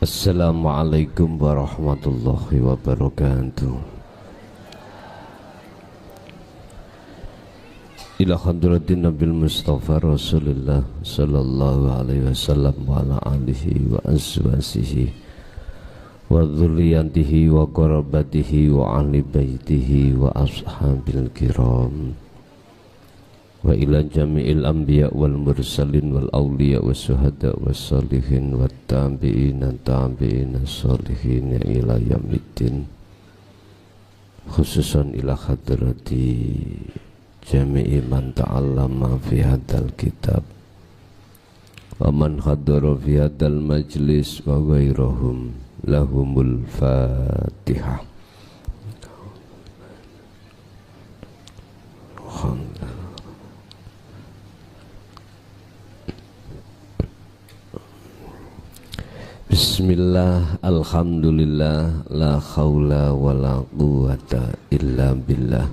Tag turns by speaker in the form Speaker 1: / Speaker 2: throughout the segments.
Speaker 1: Assalamualaikum warahmatullahi wabarakatuh. Ila hadratin Nabil Mustafa Rasulullah sallallahu alaihi wasallam wa ala alihi wa azwajihi wa dzurriyyatihi wa qarabatihi wa ahli baitihi wa ashabil kiram wa ila jami'il anbiya wal mursalin wal awliya was syuhada was salihin wat tabi'ina salihin ila yaumiddin, khususan ila hadrati jami'i man ta'allama fi hadzal kitab wa man hadara fi hadzal majlis wa ghairahum lahumul fatihah. Bismillah, alhamdulillah, la khawla wa la quwata illa billah.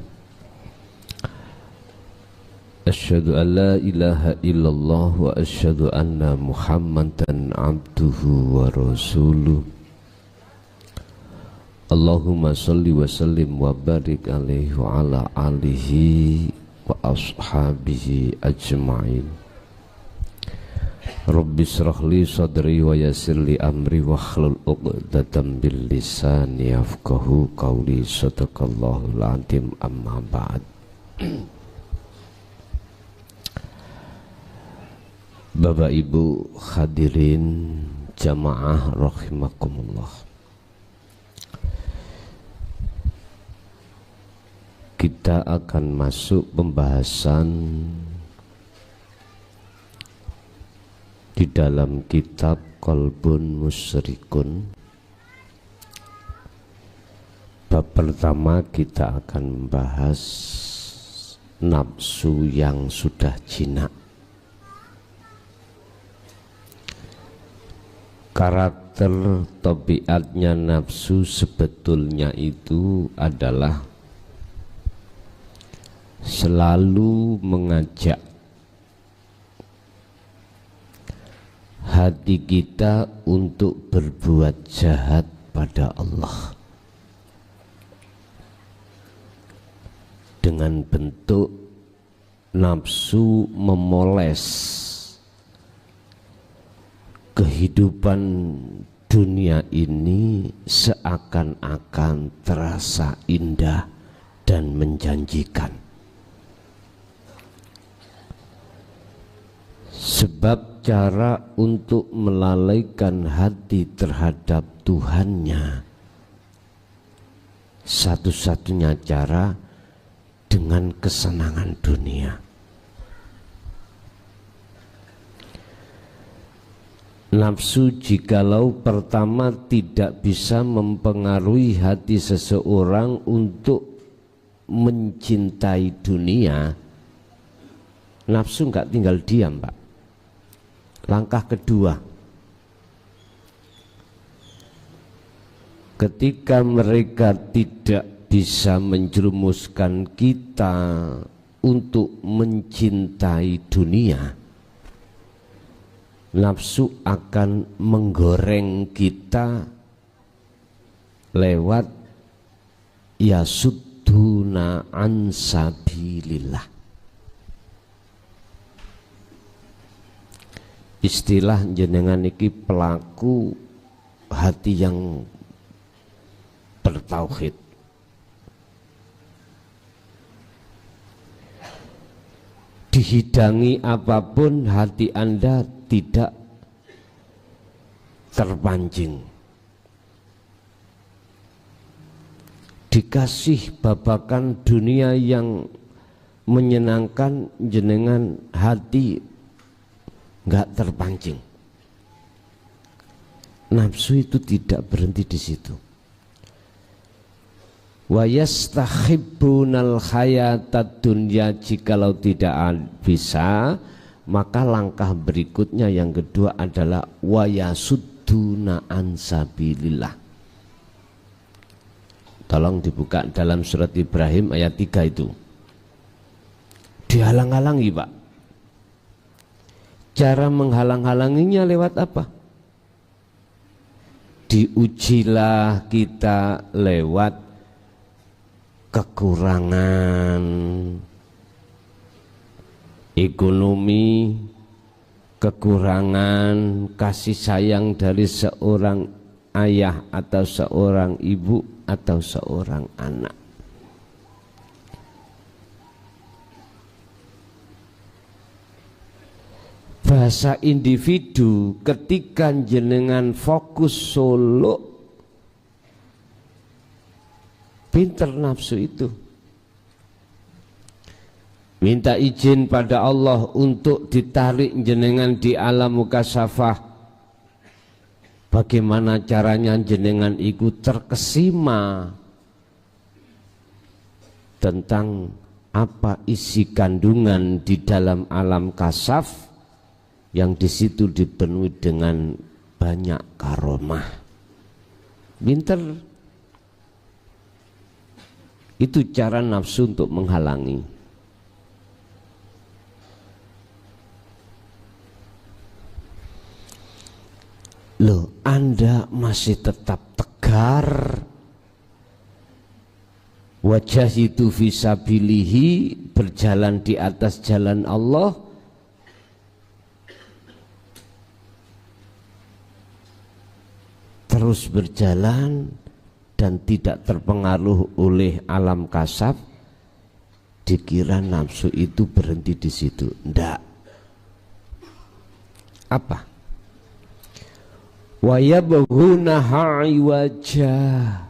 Speaker 1: Asyhadu an la ilaha illallah wa asyhadu anna Muhammadan abduhu wa rasuluh. Allahumma salli wa sallim wa barik alaihi wa ala alihi wa ashabihi ajma'in. Rabbi shrah li sadri wa yassir li amri wa hlul 'uqdatam bil lisani yafqahu qawli. Sadaqallahul azim. Amma ba'd. Bapak Ibu hadirin jamaah rahimakumullah, kita akan masuk pembahasan di dalam kitab Qalbun Musyrikun. Bab pertama kita akan membahas nafsu yang sudah jinak. Karakter tabiatnya nafsu sebetulnya itu adalah selalu mengajak hati kita untuk berbuat jahat pada Allah dengan bentuk nafsu memoles kehidupan dunia ini seakan-akan terasa indah dan menjanjikan. Sebab cara untuk melalaikan hati terhadap Tuhannya, satu-satunya cara dengan kesenangan dunia. Nafsu jikalau pertama tidak bisa mempengaruhi hati seseorang untuk mencintai dunia, nafsu nggak tinggal diam, Pak. Langkah kedua, ketika mereka tidak bisa menjerumuskan kita untuk mencintai dunia, nafsu akan menggoreng kita lewat yasudduna an sabilillah. Istilah jenengan iki pelaku hati yang bertauhid. Dihidangi apapun hati Anda tidak terpancing. Dikasih babakan dunia yang menyenangkan, jenengan hati nggak terpancing. Nafsu itu tidak berhenti di situ. Wa yastahibbunal hayatad dunya, jikalau tidak bisa, maka langkah berikutnya yang kedua adalah wa yasudduna an sabilillah. Tolong dibuka dalam surat Ibrahim ayat 3 itu. Dihalang-halangi, Pak. Cara menghalang-halanginya lewat apa? diujilah kita lewat kekurangan ekonomi, kekurangan kasih sayang dari seorang ayah atau seorang ibu atau seorang anak. Bahasa individu ketika jenengan fokus solo, pinter nafsu itu. Minta izin pada Allah untuk ditarik jenengan di alam mukasyafah. Bagaimana caranya jenengan ikut terkesima tentang apa isi kandungan di dalam alam kasaf yang di situ dipenuhi dengan banyak karomah. Pinter. Itu cara nafsu untuk menghalangi. Loh, Anda masih tetap tegar. Wajahidu fisabilihi, berjalan di atas jalan Allah. Terus berjalan dan tidak terpengaruh oleh alam kasaf, dikira nafsu itu berhenti di situ. Ndak. Apa? Wa yabghuna wajah.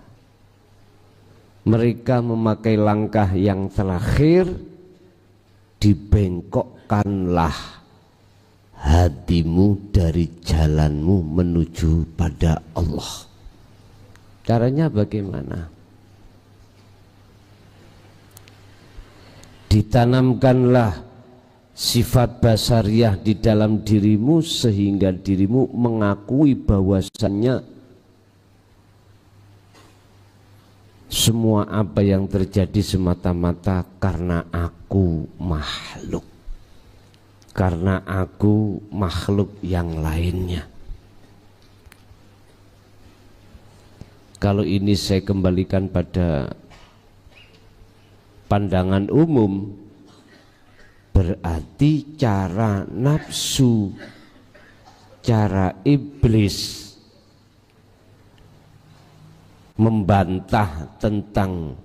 Speaker 1: Mereka memakai langkah yang terakhir, dibengkokkanlah hatimu dari jalanmu menuju pada Allah. Caranya bagaimana? Ditanamkanlah sifat basariah di dalam dirimu sehingga dirimu mengakui bahwasannya semua apa yang terjadi semata-mata karena aku makhluk. Karena aku makhluk yang lainnya. Kalau ini saya kembalikan pada pandangan umum, berarti cara nafsu, cara iblis membantah tentang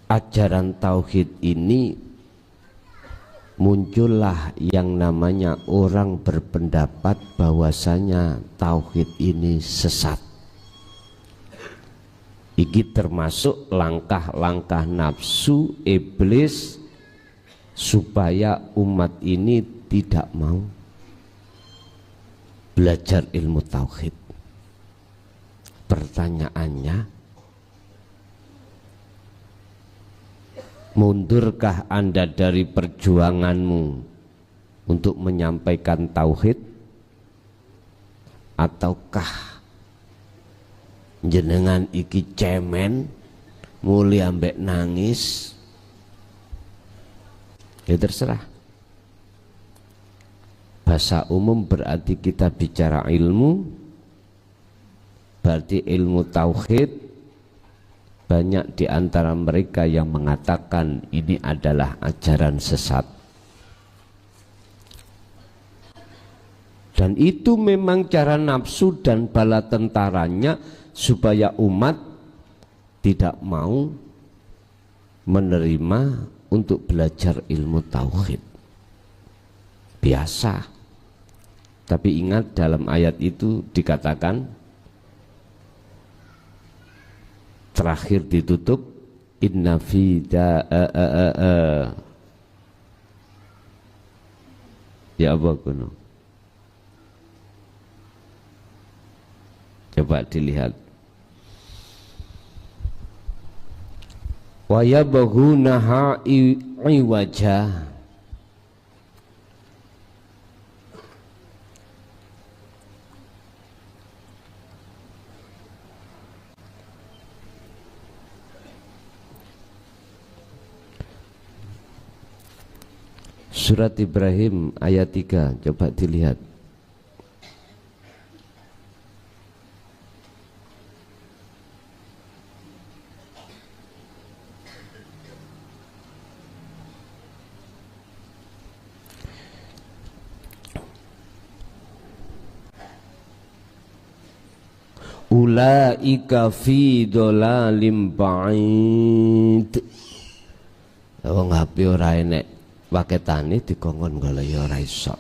Speaker 1: ajaran tauhid ini, muncullah yang namanya orang berpendapat bahwasanya tauhid ini sesat. Iki termasuk langkah-langkah nafsu iblis supaya umat ini tidak mau belajar ilmu tauhid. Pertanyaannya, mundurkah Anda dari perjuanganmu untuk menyampaikan tauhid, ataukah jenengan iki cemen mulai ambek nangis? Ya terserah. Bahasa umum berarti kita bicara ilmu, berarti ilmu tauhid. Banyak di antara mereka yang mengatakan ini adalah ajaran sesat. Dan itu memang cara nafsu dan bala tentaranya supaya umat tidak mau menerima untuk belajar ilmu tauhid. Biasa. Tapi ingat dalam ayat itu dikatakan, terakhir ditutup, inna fida ya apa kuno? Coba dilihat. Wa yabghunaha iwaja. Surat Ibrahim ayat 3, coba dilihat. ulaika fi dhalalim ba'id. Wong HP ora enek paketane dikongkon golek ya ora iso.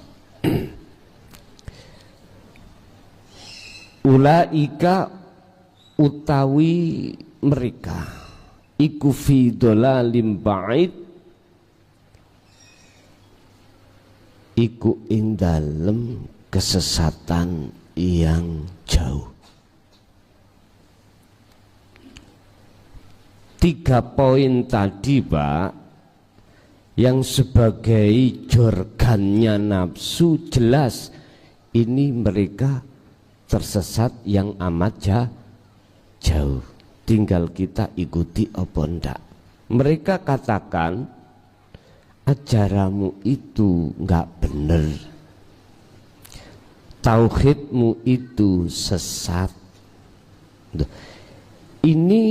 Speaker 1: Ulaika utawi mereka iku fi dhalalim ba'id, iku ing dalem kesesatan yang jauh. 3 poin tadi Pak, yang sebagai jorgannya nafsu, jelas ini mereka tersesat yang amat jauh. Tinggal kita ikuti apa ndak. Mereka katakan ajaranmu itu enggak benar, tauhidmu itu sesat. Ini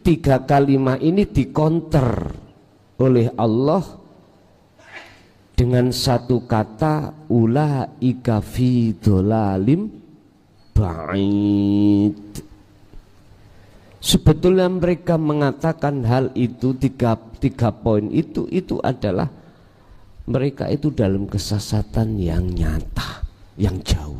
Speaker 1: 3 kalimat ini dikonter oleh Allah dengan satu kata, ulaika fi dhalalim ba'id. Sebetulnya mereka mengatakan hal itu, tiga poin itu adalah mereka itu dalam kesesatan yang nyata, yang jauh.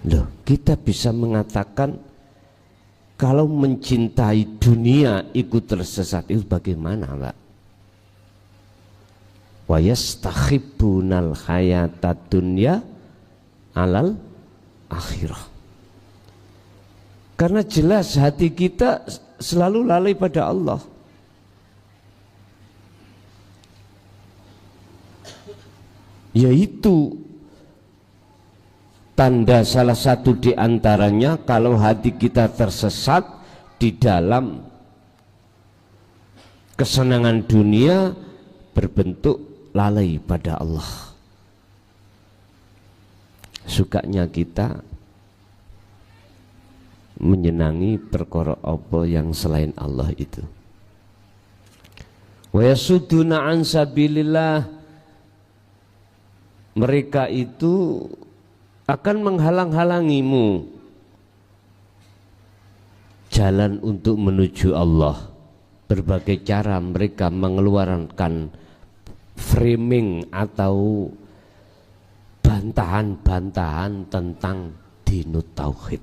Speaker 1: Loh, kita bisa mengatakan kalau mencintai dunia ikut tersesat itu bagaimana, Pak? Wa yastahibbunal hayatad dunya alal akhirah. Karena jelas hati kita selalu lalai pada Allah. Yaitu tanda salah satu di antaranya kalau hati kita tersesat di dalam kesenangan dunia berbentuk lalai pada Allah. Sukanya kita menyenangi perkara apa yang selain Allah itu. Wa yasudduna an sabilillah, mereka itu akan menghalang-halangimu jalan untuk menuju Allah. Berbagai cara mereka mengeluarkan framing atau bantahan-bantahan tentang dinut tauhid.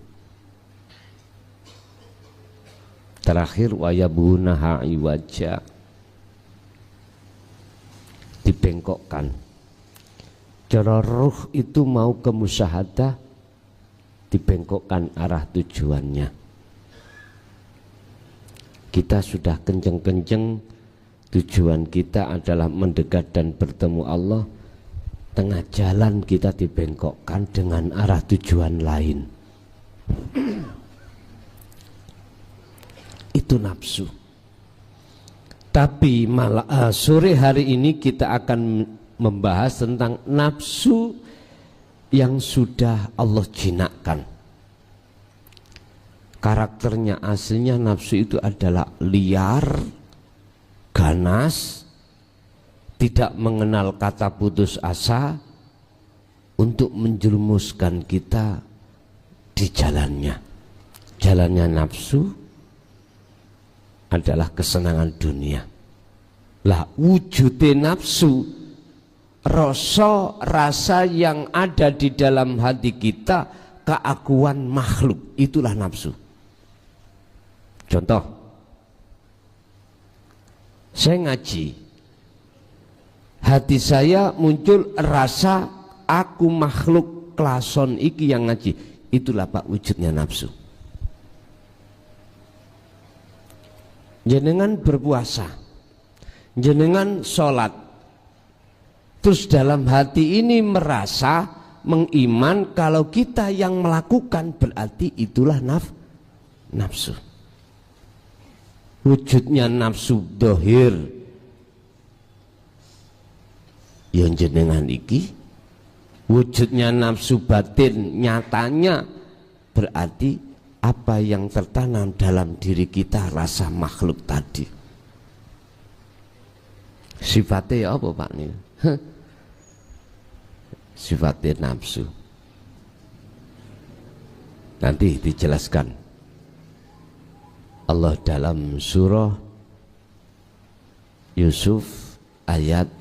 Speaker 1: Terakhir wayabuna iwaja, dibengkokkan. Cara ruh itu mau ke musyahadah, dibengkokkan arah tujuannya. Kita sudah kenceng-kenceng, tujuan kita adalah mendekat dan bertemu Allah. Tengah jalan kita dibengkokkan dengan arah tujuan lain. Itu nafsu. Tapi malah sore hari ini kita akan membahas tentang nafsu yang sudah Allah jinakkan. Karakternya aslinya nafsu itu adalah liar, ganas, tidak mengenal kata putus asa untuk menjerumuskan kita di jalannya. Jalannya nafsu adalah kesenangan dunia. Lah wujudnya nafsu, rasa yang ada di dalam hati kita, keakuan makhluk, itulah nafsu. Contoh, saya ngaji, hati saya muncul rasa aku makhluk klason iki yang ngaji, itulah Pak wujudnya nafsu. Jenengan berpuasa, jenengan sholat, terus dalam hati ini merasa mengiman kalau kita yang melakukan, berarti itulah nafsu. Wujudnya nafsu dohir yang jenengan iki, wujudnya nafsu batin nyatanya berarti apa yang tertanam dalam diri kita, rasa makhluk tadi. Sifatnya apa Pak nih? sifatnya nafsu. Nanti dijelaskan Allah dalam surah Yusuf ayat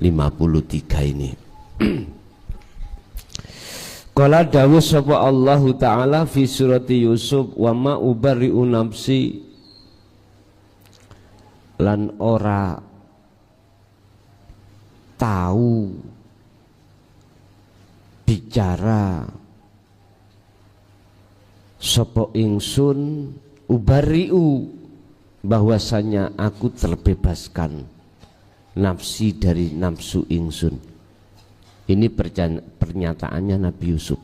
Speaker 1: 53 ini. Qala dawuh sapa Allah Ta'ala fi surati Yusuf, wa ma ubarri'u nafsi, lan ora tahu bicara sapa ingsun ubarri'u, bahwasanya aku terbebaskan nafsi dari nafsu ingsun. Ini pernyataannya Nabi Yusuf.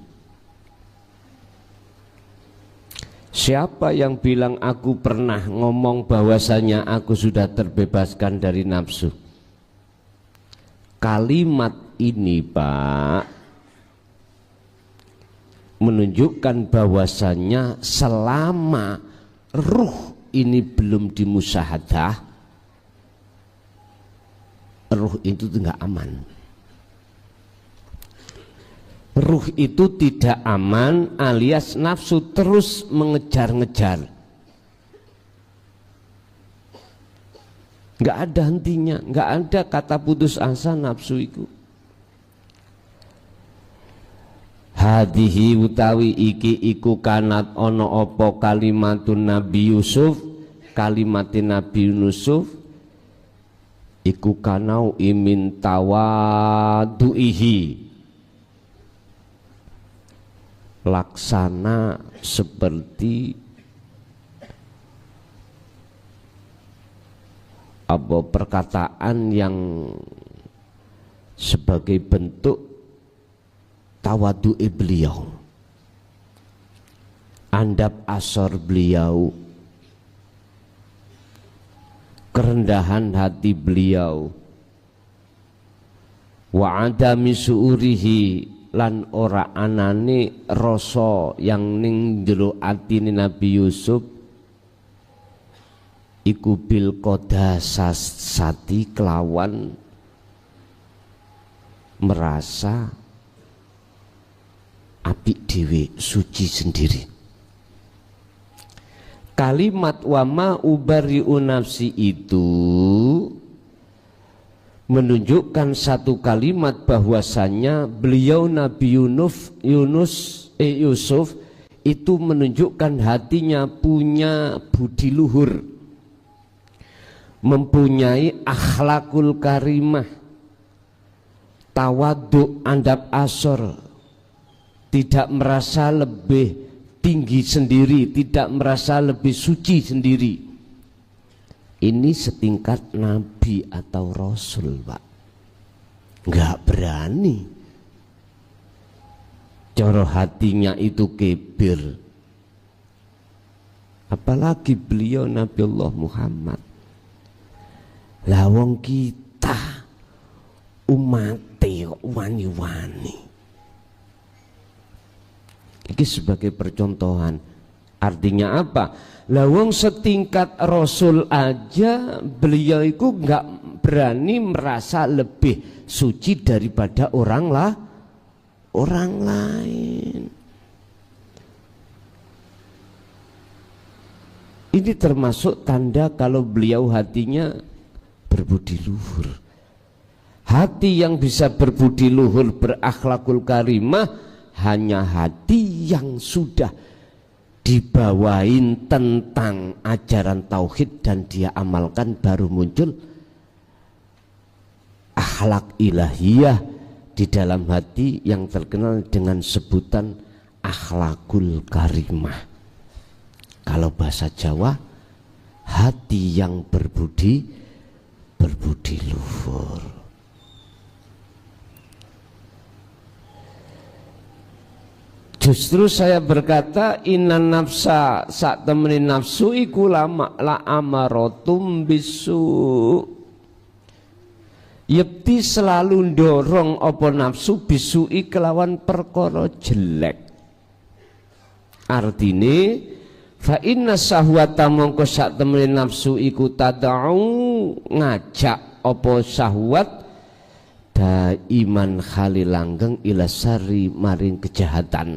Speaker 1: Siapa yang bilang aku pernah ngomong bahwasanya aku sudah terbebaskan dari nafsu? Kalimat ini, Pak, menunjukkan bahwasanya selama ruh ini belum dimusyahadah, ruh itu tidak aman. Ruh itu tidak aman, alias nafsu terus mengejar-ngejar, nggak ada hentinya, nggak ada kata putus asa nafsu itu. Hadihi utawi iki iku kanat ono opo kalimatun Nabi Yusuf, kalimatin Nabi Yusuf iku kanau imin tawaduihi, laksana seperti apa perkataan yang sebagai bentuk tawadu'i beliau, andap asor beliau, kerendahan hati beliau, wa adami su'urihi, lan ora anane rasa yang ning jero atine Nabi Yusuf iku bil qadasati, kelawan merasa apik dhewe, suci sendiri. Kalimat wama ubari'u nafsi itu menunjukkan satu kalimat bahwasanya beliau Nabi Yusuf itu menunjukkan hatinya punya budi luhur, mempunyai akhlakul karimah, tawaduk, andap asor, tidak merasa lebih tinggi sendiri, tidak merasa lebih suci sendiri. Ini setingkat nabi atau rasul, Pak. Nggak berani. Coro hatinya itu kibir. Apalagi beliau Nabi Allah Muhammad. Lawang kita umat wani-wani. Ini sebagai percontohan. Artinya apa? Lawang setingkat Rasul aja beliau itu nggak berani merasa lebih suci daripada orang lain. Ini termasuk tanda kalau beliau hatinya berbudi luhur. Hati yang bisa berbudi luhur, berakhlakul karimah, hanya hati yang sudah dibawain tentang ajaran tauhid dan dia amalkan, baru muncul akhlak ilahiyah di dalam hati yang terkenal dengan sebutan akhlakul karimah. Kalau bahasa Jawa, hati yang berbudi luhur. Justru saya berkata inna nafsa, sak temeni nafsu iku la amarotum bisu. Yepti selalu dorong apa nafsu bisui kelawan perkara jelek. Artine fa inna sahwata mongko sak temeni nafsu iku tad'u, ngajak apa syahwat daiman khali langgeng ila sari maring kejahatan.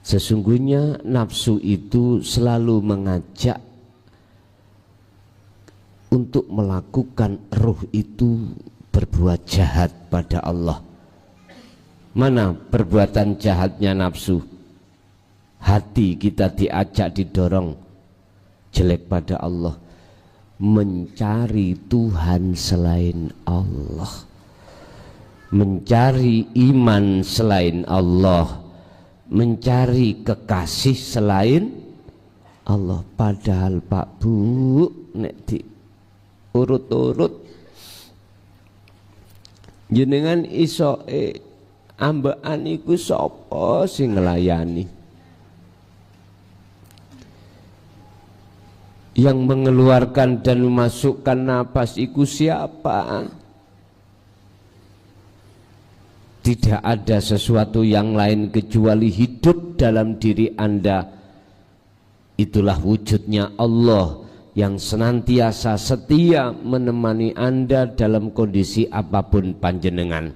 Speaker 1: Sesungguhnya nafsu itu selalu mengajak untuk melakukan ruh itu berbuat jahat pada Allah. Mana perbuatan jahatnya nafsu? Hati kita diajak, didorong jelek pada Allah, mencari Tuhan selain Allah, mencari iman selain Allah, mencari kekasih selain Allah. Padahal Pak Bu, nek di urut-urut jenengan iso ambekan iku sapa sing nglayani? Yang mengeluarkan dan memasukkan napas iku siapa? Tidak ada sesuatu yang lain kecuali hidup dalam diri Anda. Itulah wujudnya Allah yang senantiasa setia menemani Anda dalam kondisi apapun panjenengan.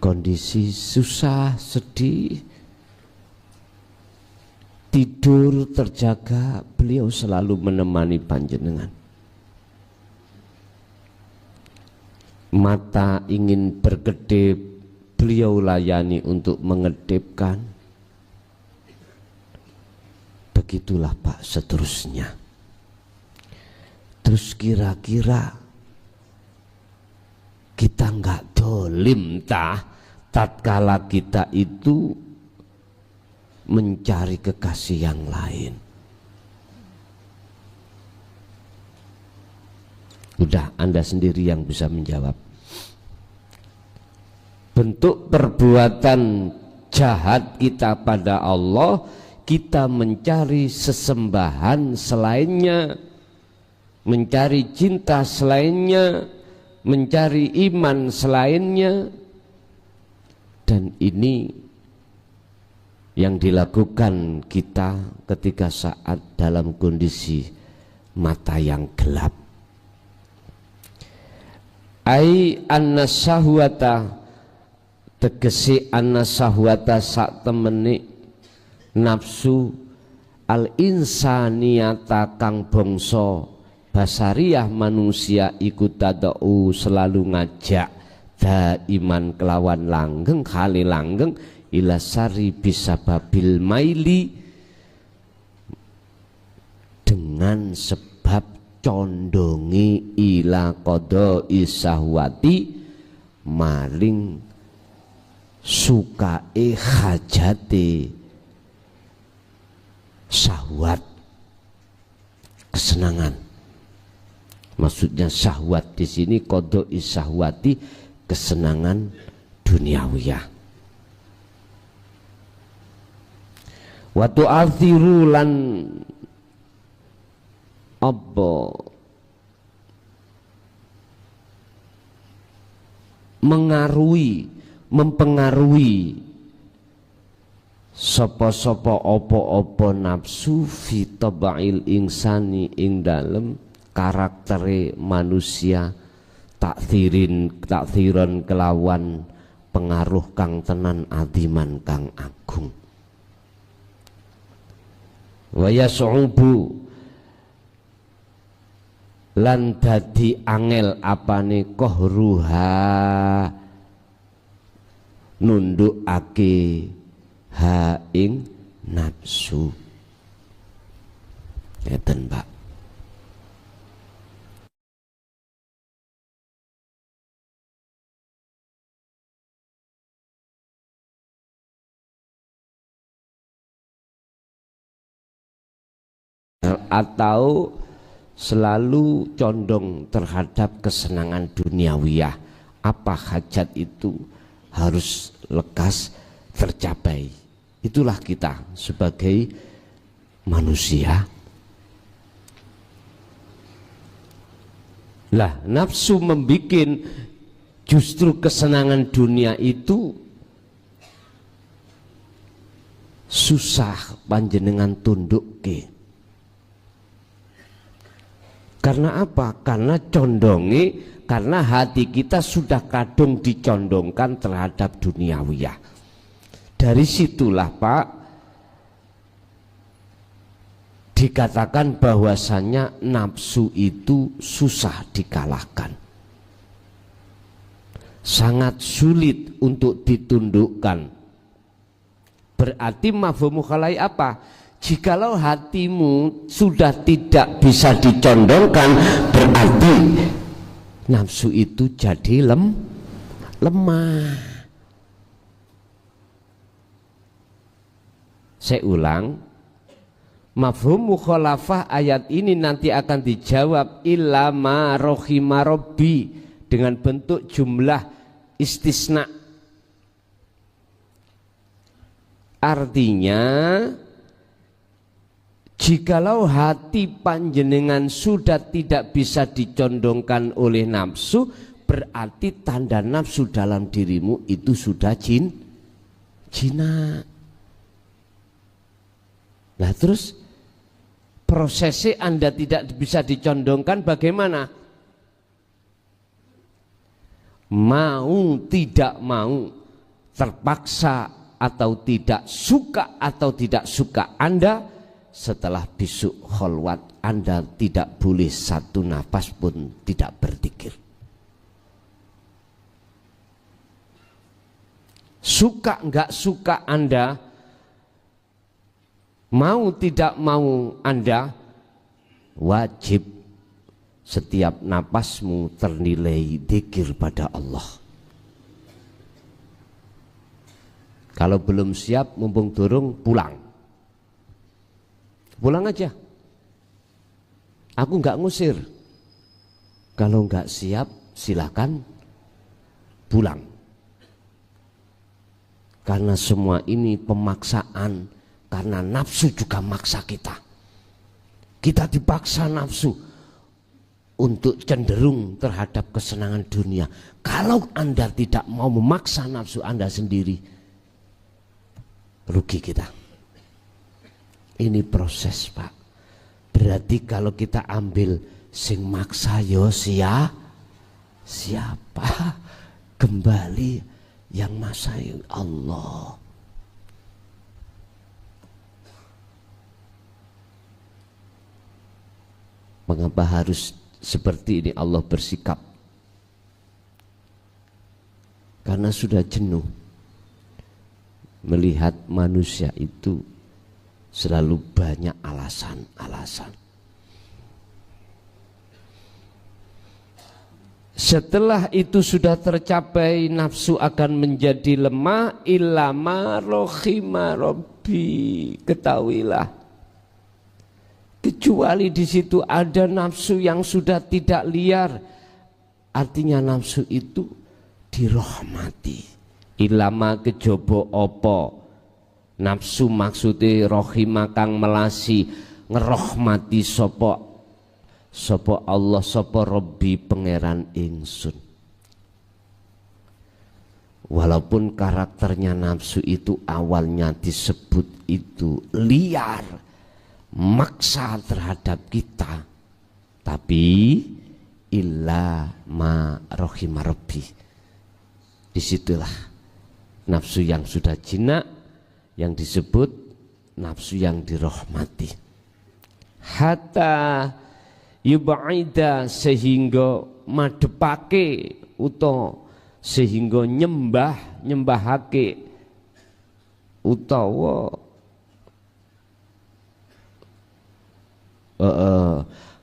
Speaker 1: Kondisi susah, sedih, tidur terjaga, beliau selalu menemani panjenengan. Mata ingin berkedip, beliau layani untuk mengedipkan. Begitulah Pak seterusnya. Terus kira-kira kita enggak dolim tatkala kita itu mencari kekasih yang lain? Udah, Anda sendiri yang bisa menjawab. Bentuk perbuatan jahat kita pada Allah, kita mencari sesembahan selainnya, mencari cinta selainnya, mencari iman selainnya. Dan ini yang dilakukan kita ketika saat dalam kondisi mata yang gelap. Ai anna syahwata, tegesi anna syahwata sak temeni nafsu al insaniyata kang bangsa basariah manusia iku tadau selalu ngajak daiman kelawan langgeng kali langgeng ila sari bisa babil maili, dengan sebab condongi ila qada isahwati maring sukae hajate syahwat, kesenangan. Maksudnya syahwat di sini qada isahwati, kesenangan duniawiyah. Wa tu'athiru lan apa mempengaruhi sapa-sapa apa-apa nafsu fi tabail insani ing dalem karaktere manusia, takdiran kelawan pengaruh kang tenan adiman kang agung. Wa yas'ubu lan dadi angel apane kohruha nundukake ha ing nafsu. Ngeten Pak. Atau selalu condong terhadap kesenangan duniawiyah. Apa hajat itu harus lekas tercapai. Itulah kita sebagai manusia. Lah, nafsu membikin justru kesenangan dunia itu susah panjenengan tunduk ke. Karena apa? Karena karena hati kita sudah kadung dicondongkan terhadap duniawiyah. Dari situlah Pak dikatakan bahwasannya nafsu itu susah dikalahkan, sangat sulit untuk ditundukkan. Berarti mafhum mukhalai apa? Jikalau hatimu sudah tidak bisa dicondongkan, berarti nafsu itu jadi lemah. Saya ulang, mafhum mukhalafah ayat ini nanti akan dijawab illa ma rohima robbi dengan bentuk jumlah istisna. Artinya jikalau hati panjenengan sudah tidak bisa dicondongkan oleh nafsu, berarti tanda nafsu dalam dirimu itu sudah jinak. Nah terus prosesnya Anda tidak bisa dicondongkan bagaimana? Mau tidak mau, terpaksa atau tidak, suka atau tidak suka Anda, setelah bisu kholwat Anda tidak boleh satu nafas pun tidak berzikir. Suka enggak suka Anda, mau tidak mau Anda, wajib setiap napasmu ternilai dzikir pada Allah. Kalau belum siap, mumpung durung, pulang aja. Aku enggak ngusir. Kalau enggak siap, silakan pulang. Karena semua ini pemaksaan. Karena nafsu juga maksa kita. Kita dipaksa nafsu untuk cenderung terhadap kesenangan dunia. Kalau Anda tidak mau memaksa nafsu Anda sendiri, rugi kita. Ini proses Pak. Berarti kalau kita ambil sing maksa yo siapa? Kembali yang maksa Allah. Mengapa harus seperti ini Allah bersikap? Karena sudah jenuh melihat manusia itu selalu banyak alasan-alasan. Setelah itu sudah tercapai, nafsu akan menjadi lemah. Illa ma rohima robbi, ketahuilah, kecuali di situ ada nafsu yang sudah tidak liar, artinya nafsu itu dirahmati. Ilama kejobo opo nafsu maksudnya rohima kang melasi, ngerahmati sopo Allah, sopo Robbi pangeran ingsun. Walaupun karakternya nafsu itu awalnya disebut itu liar, maksa terhadap kita, tapi illa ma rohima rabbi, disitulah nafsu yang sudah jinak yang disebut nafsu yang dirahmati. Hatta yubaida, sehingga madepake utawa sehingga nyembahake utawa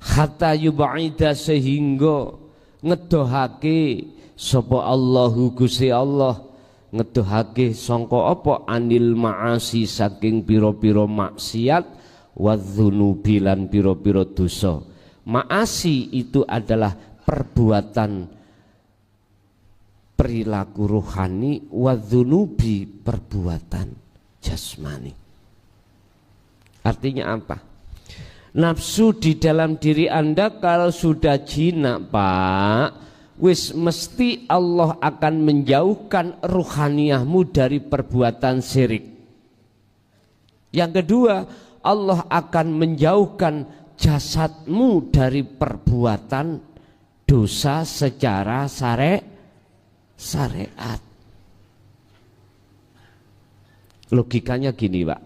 Speaker 1: hatta yubaida, sehingga ngedohake sapa Allahu Gusti Allah, ngedohake sangka apa, anil ma'asi, saking pira-pira maksiat, wadzunubi lan pira-pira dosa. Ma'asi itu adalah perbuatan perilaku rohani, wadzunubi perbuatan jasmani. Artinya apa? Nafsu di dalam diri Anda kalau sudah jinak Pak, wis mesti Allah akan menjauhkan ruhaniyahmu dari perbuatan syirik. Yang kedua, Allah akan menjauhkan jasadmu dari perbuatan dosa secara syariat. Logikanya gini Pak,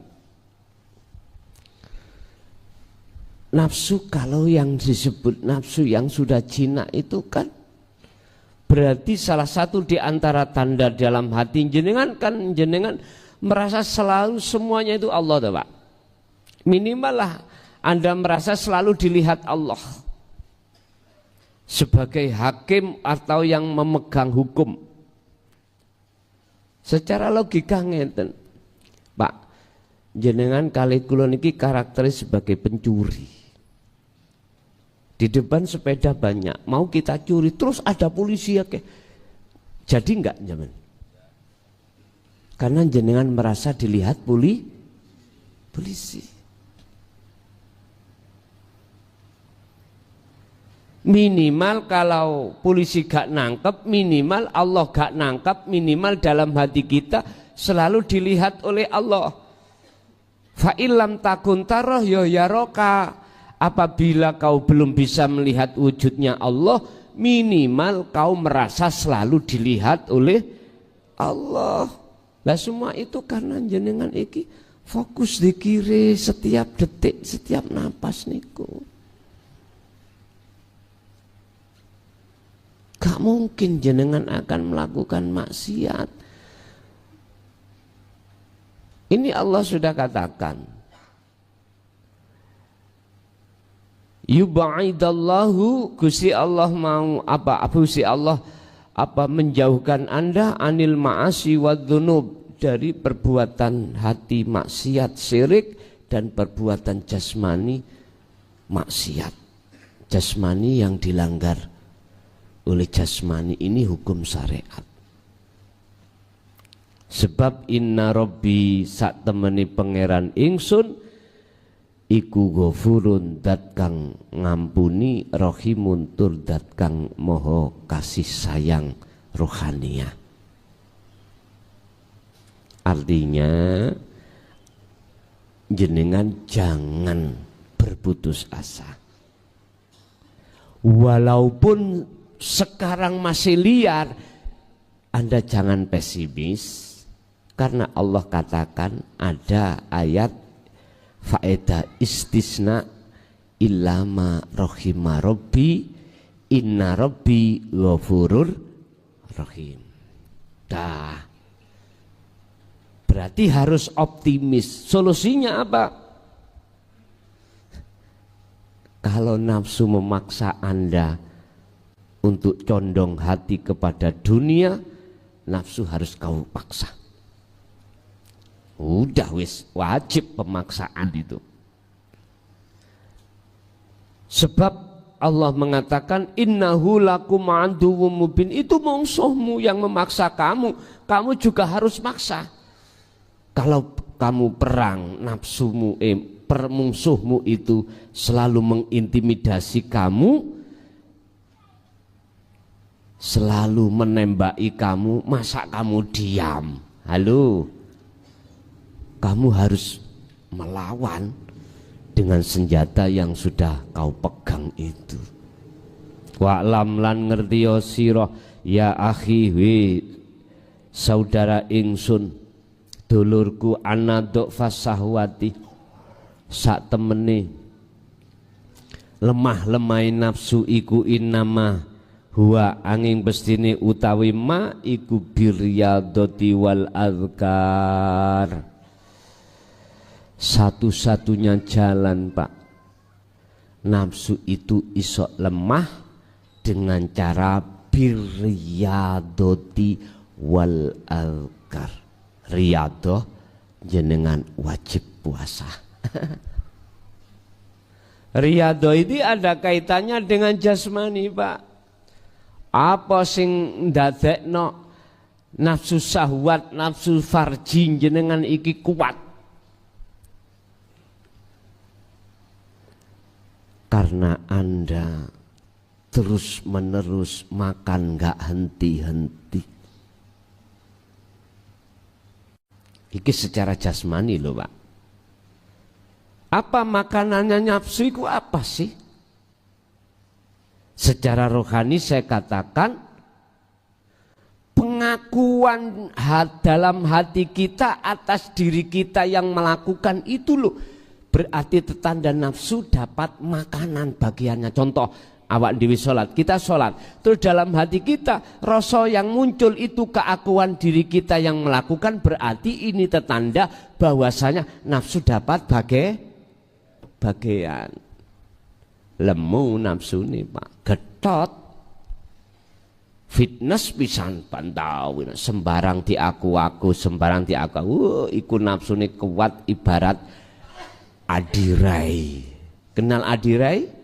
Speaker 1: nafsu kalau yang disebut nafsu yang sudah jinak itu kan berarti salah satu di antara tanda dalam hati jenengan kan jenengan merasa selalu semuanya itu Allah tuh Pak. Minimal lah Anda merasa selalu dilihat Allah sebagai hakim atau yang memegang hukum. Secara logika ngeten Pak, jenengan kali kula niki karakteris sebagai pencuri. Di depan sepeda banyak, mau kita curi terus ada polisi ya ke. Jadi enggak zaman. Karena jenengan merasa dilihat polisi. Minimal kalau polisi gak nangkep, minimal Allah gak nangkep, minimal dalam hati kita selalu dilihat oleh Allah. Fa illam takun tarah ya roka. Apabila kau belum bisa melihat wujudnya Allah, minimal kau merasa selalu dilihat oleh Allah. Lah semua itu karena jenengan iki fokus dikiri setiap detik, setiap napas niku. Gak mungkin jenengan akan melakukan maksiat. Ini Allah sudah katakan, yubaidallahu, Gusti Allah mau apa? Gusti Allah menjauhkan Anda anil ma'asi wadzunub, dari perbuatan hati maksiat syirik dan perbuatan jasmani maksiat. Jasmani yang dilanggar oleh jasmani ini hukum syariat. Sebab inna rabbi sak temeni pangeran ingsun iku ghafurun dat kang ngampuni, rahimun tur dat kang moho kasih sayang rohaniah. Artinya jenengan jangan berputus asa. Walaupun sekarang masih liar, Anda jangan pesimis. Karena Allah katakan ada ayat faedah istisna illama rohima robbi inna robbi ghafurur rahim. Dah, berarti harus optimis. Solusinya apa? Kalau nafsu memaksa Anda untuk condong hati kepada dunia, nafsu harus kau paksa. Udah wis wajib pemaksaan itu. Sebab Allah mengatakan innahu lakum aduwwum mubin, itu musuhmu yang memaksa kamu, kamu juga harus maksa. Kalau kamu perang, nafsumu musuhmu itu selalu mengintimidasi kamu, selalu menembaki kamu, masa kamu diam? Halo, kamu harus melawan dengan senjata yang sudah kau pegang itu. Wa'lam lan ngertiyo sira ya akhi wi saudara ingsun, dulurku anadok fasahwati, sak temene lemah lemai nafsu iku innama huwa angin bestine utawi ma iku biryadoti wal azkar. Satu-satunya jalan Pak, nafsu itu isok lemah dengan cara biryadoti wal azkar. Riyadoh jenengan wajib puasa. Riyadoh ini ada kaitannya dengan jasmani Pak. Apa sing ndadekno nafsu syahwat, nafsu farji jenengan iki kuat? Karena Anda terus menerus makan gak henti-henti. Iki secara jasmani loh Pak. Apa makanannya nafsu itu apa sih? Secara rohani saya katakan pengakuan dalam hati kita atas diri kita yang melakukan itu loh. Berarti tetanda nafsu dapat makanan bagiannya. Contoh, awak dewi sholat, kita sholat, terus dalam hati kita rasa yang muncul itu keakuan diri kita yang melakukan, berarti ini tetanda bahwasanya nafsu dapat bagian. Lemu nafsu nih Pak, getot, fitness pisan pantau, sembarang diaku-aku, sembarang diaku, iku nafsu nih kuat ibarat adirai. Kenal adirai?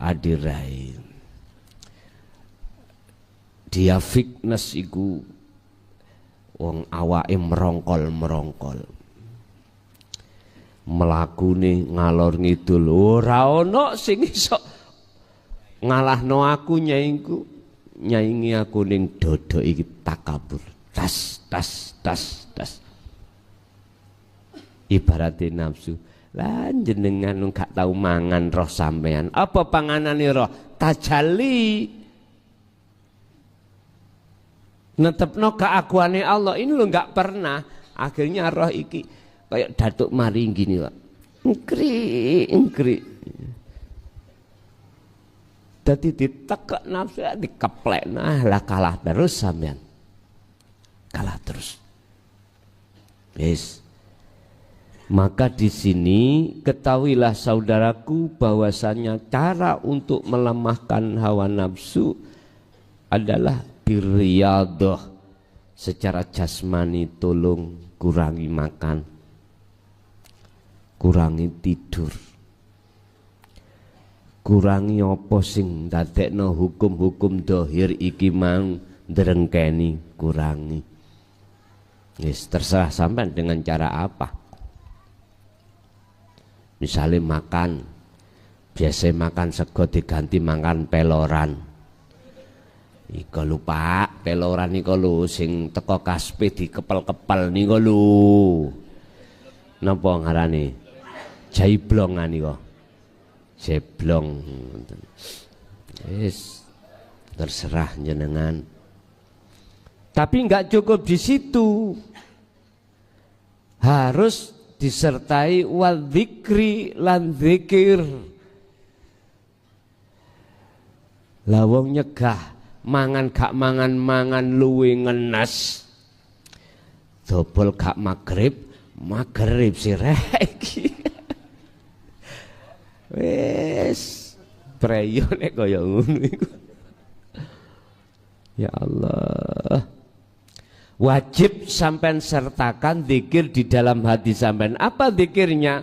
Speaker 1: Adirai dia fitness iku wong awake merongkol melakune ngalor ngidul ora ana sing iso ngalahno aku nyaingi aku ning dodo iki takabur tas ibarate nafsu. Lah jenengan gak tau mangan roh sampean. Apa panganane roh? Tajalli. Netepno keakuane Allah ini lo gak pernah. Akhirnya roh iki kayak datuk mari gini Pak. Engkri. Dadi ditekek nafsu dikeplek. Nah lah kalah terus sampean. Kalah terus. Yes. Maka di sini ketahuilah saudaraku bahwasanya cara untuk melemahkan hawa nafsu adalah birriyadhah. Secara jasmani tolong kurangi makan, kurangi tidur, kurangi apa sing ndadekno hukum-hukum dohir iki mang ndrengkeni, kurangi. Yes, terserah sampean dengan cara apa. Misalnya makan, biasa makan sego diganti makan peloran. Iko lupa peloran iko lu sing teko kaspe dikepel-kepel niko lu. Napa ngarani? Jaiblongan iko. Jeblong. Yes, terserah jenengan. Tapi enggak cukup di situ. Harus disertai wal dzikri lan dzikir. Lawong nyegah mangan gak mangan luwe ngenes. Dobol gak maghrib sirek. Wes preyo nek kaya ngono iku. Ya Allah. Wajib sampean sertakan zikir di dalam hati sampean. Apa zikirnya?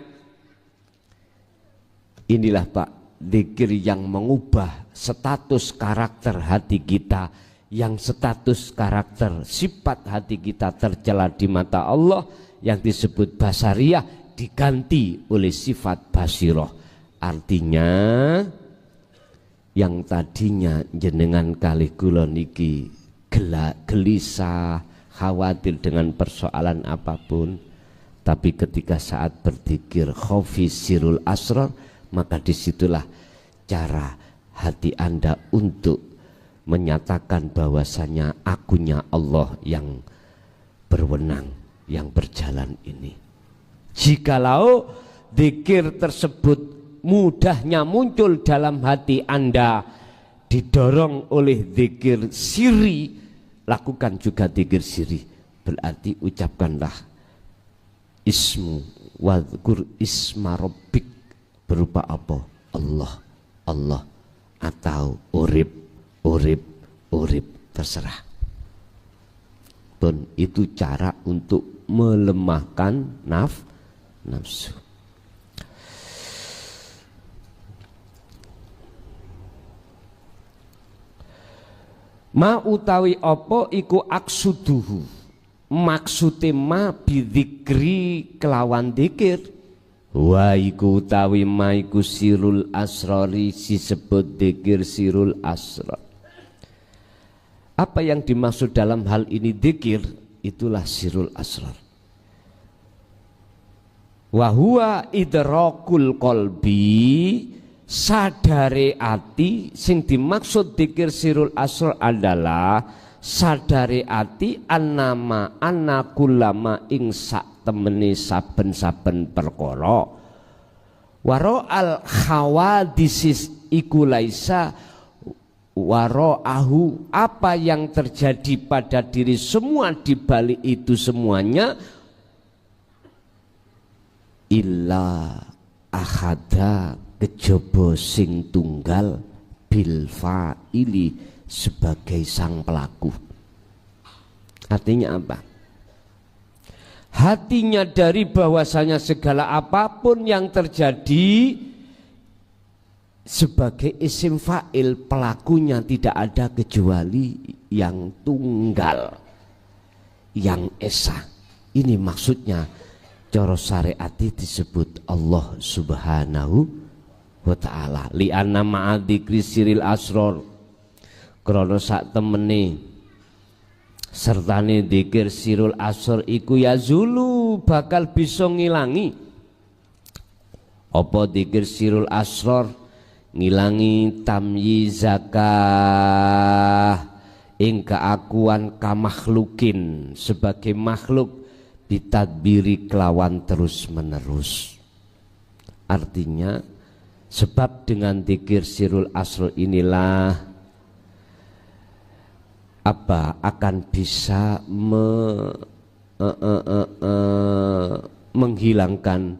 Speaker 1: Inilah Pak, zikir yang mengubah status karakter hati kita, yang status karakter sifat hati kita tercela di mata Allah yang disebut basariyah diganti oleh sifat basiroh. Artinya yang tadinya jenengan kalih kula niki gelisah, khawatir dengan persoalan apapun, tapi ketika saat berzikir khaufi sirul asrar, maka disitulah cara hati Anda untuk menyatakan bahwasanya akunya Allah yang berwenang, yang berjalan ini. Jikalau zikir tersebut mudahnya muncul dalam hati Anda, didorong oleh zikir siri, lakukan juga zikir siri. Berarti ucapkanlah ismu wadhkur isma rabbik, berupa apa? Allah, Allah, atau urip, terserah. Pun itu cara untuk melemahkan nafsu. Ma utawi apa iku aksuduhu, maksude ma bidzikri kelawan dzikir. Wa iku utawi ma iku sirul asrari, disebut dzikir sirul asrar. Apa yang dimaksud dalam hal ini dzikir? Itulah sirul asrar. Wa huwa idrakul qalbi, sadare ati. Sing dimaksud dzikir sirul asrar adalah sadare ati annama annakullama ing sak temene saben-saben perkara waro al khawadisis iku laisa waro ahu, apa yang terjadi pada diri semua di balik itu semuanya illa ahada kejaba sing tunggal bil fa'ili sebagai sang pelaku. Artinya apa? Hatinya dari bahwasanya segala apapun yang terjadi sebagai isim fa'il, pelakunya tidak ada kecuali yang tunggal, yang esa. Ini maksudnya cara syariati disebut Allah Subhanahu wa ta'ala. Li'anna ma'adzikri siril asror, krana sak temene sertane dzikir sirul asr iku yazulu bakal bisa ngilangi apa dzikir sirul asror, ngilangi tamyizakah ing keakuan kamakhlukin sebagai makhluk bitadbiri kelawan terus menerus. Artinya sebab dengan dzikir sirul asr inilah apa akan bisa menghilangkan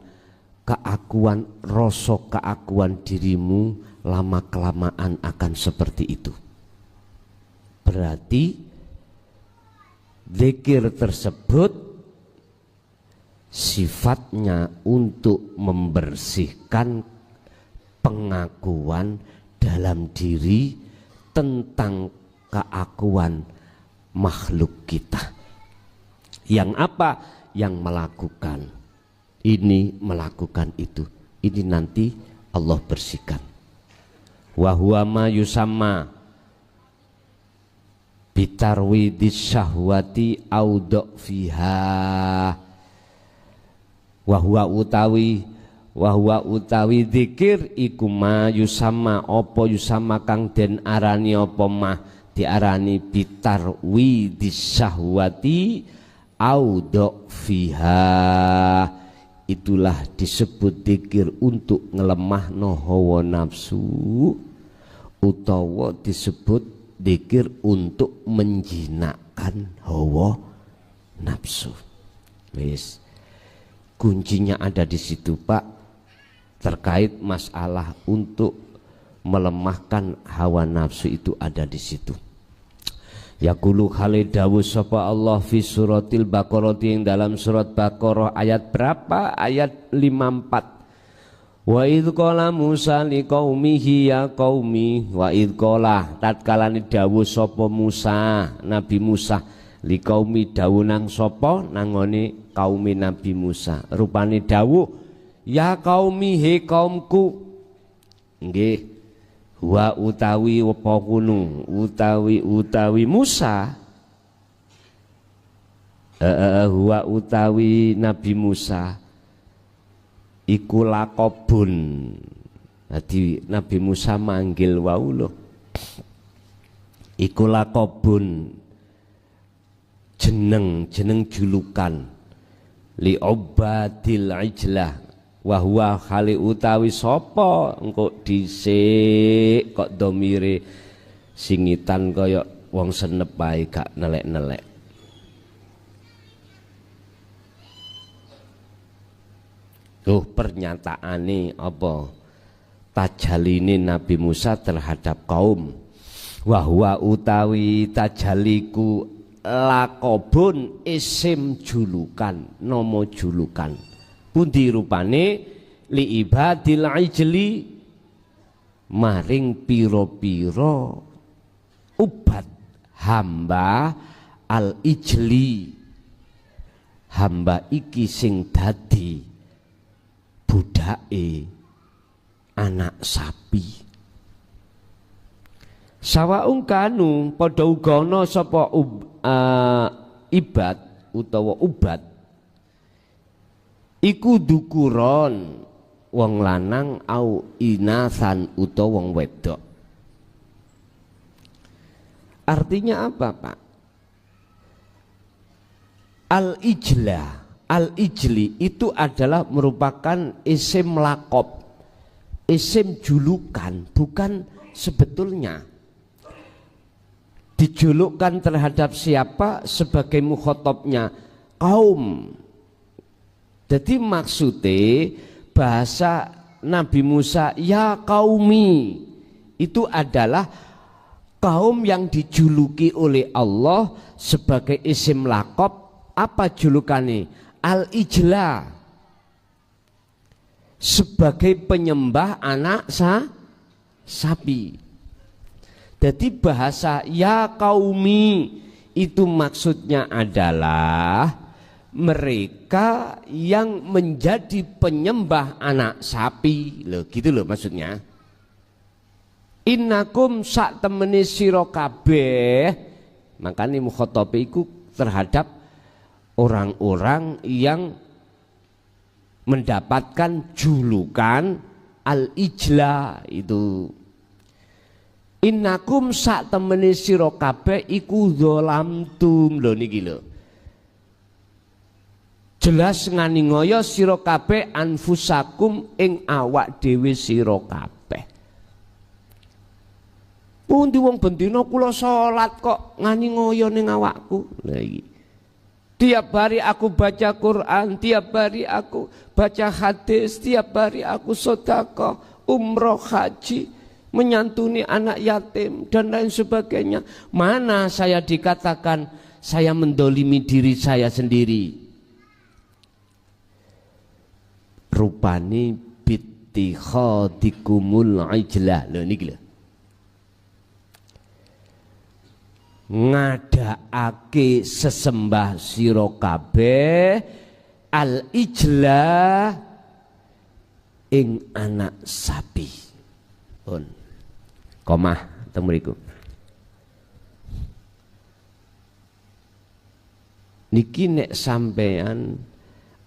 Speaker 1: keakuan, rasa keakuan dirimu, lama kelamaan akan seperti itu. Berarti zikir tersebut sifatnya untuk membersihkan pengakuan dalam diri tentang keakuan makhluk kita. Yang apa? Yang melakukan ini, melakukan itu. Ini nanti Allah bersihkan. Wa huwa ma yusamma bitarwidis syahwati audo fiha. Wa huwa utawi dzikir iku ma yusamma apa yusamma kang den arani apa mah diarani bitarwidis syahwati audo fiha. Itulah disebut dzikir untuk ngelemahno hawa nafsu, utawa disebut dzikir untuk menjinakkan hawa nafsu. Wis, kuncinya ada di situ, Pak, terkait masalah untuk melemahkan hawa nafsu itu ada di situ. Yaqulu khalid dawuh sapa Allah fi suratil Baqarah, yang dalam surat Baqarah ayat berapa? Ayat 54. Wa idz qala Musa liqaumihi ya qaumi, wa idz qala tatkalane dawuh sapa Musa, Nabi Musa, liqaumi dawuh nang sapa? Nangone kaumi Nabi Musa. Rupane dawuh ya qaumi, he kaumku. Nggih. Wa utawi apa kuno utawi Musa, wa utawi Nabi Musa iku lakobun. Jadi Nabi Musa manggil wau lho, iku lakobun, jeneng julukan li obadil ijlah. Wahwa khali utawi sopo engko dhisik kok domire singitan kaya wong senep bae gak nelek-nelek. Tuh pernyataane apa? Tajaline Nabi Musa terhadap kaum. Wahwa utawi tajaliku lakobun isim julukan, nomo julukan. Pundi rupane li ibadil ijli, maring piro-piro ubat hamba al ijli, hamba iki sing dadi budake anak sapi. Sawaung kanu padha uga ana sapa ibad utawa ubat iku dukuron wong lanang au inasan utawa wong wedok. Artinya apa, Pak? Al-ijli itu adalah merupakan isim lakob, isim julukan, bukan sebetulnya. Dijulukkan terhadap siapa? Sebagai mukhatabnya kaum. Jadi maksudnya bahasa Nabi Musa ya qaumi itu adalah kaum yang dijuluki oleh Allah sebagai isim lakob. Apa julukannya? Al-ijla, sebagai penyembah anak sapi. Jadi bahasa ya qaumi itu maksudnya adalah mereka yang menjadi penyembah anak sapi. Loh, gitu loh maksudnya. Innakum sak temeni sira kabeh, makane mukhatab iku terhadap orang-orang yang mendapatkan julukan al-ijla itu. Innakum sak temene sira kabeh iku dzalamtum. Lho niki lho. Jelas nganingaya sira kabeh anfusakum ing awak dhewe sira kabeh. Pundi wong bendina kula salat kok nganingaya ning awakku. Lah iki. Tiap hari aku baca Quran, tiap hari aku baca hadis, tiap hari aku sedekah, umroh, haji, menyantuni anak yatim dan lain sebagainya. Mana saya dikatakan saya mendolimi diri saya sendiri? Rupani bittikhadikumul ijlah. Lho niki lho. Ngadakake sesembah sira kabeh al-ijlah ing anak sapi. Pun komah teng mriku. Niki nek sampean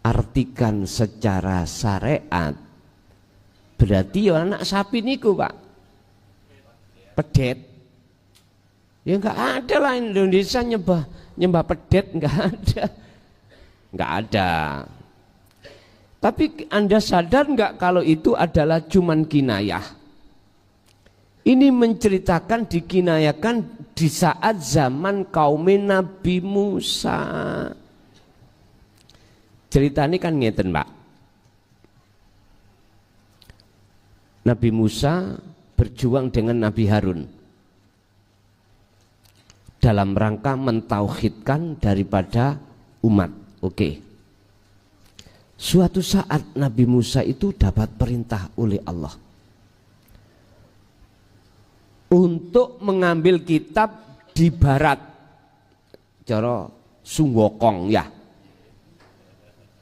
Speaker 1: artikan secara syariat berarti ya anak sapi niku, Pak. Pedet. Ya enggak ada lah Indonesia nyembah pedet, enggak ada. Tapi Anda sadar enggak kalau itu adalah cuman kinayah? Ini menceritakan, dikinayakan di saat zaman kaum Nabi Musa. Cerita ini kan ngeten, Pak. Nabi Musa berjuang dengan Nabi Harun dalam rangka mentauhidkan daripada umat. Oke. Suatu saat Nabi Musa itu dapat perintah oleh Allah untuk mengambil kitab di barat, cara Sungwokong ya,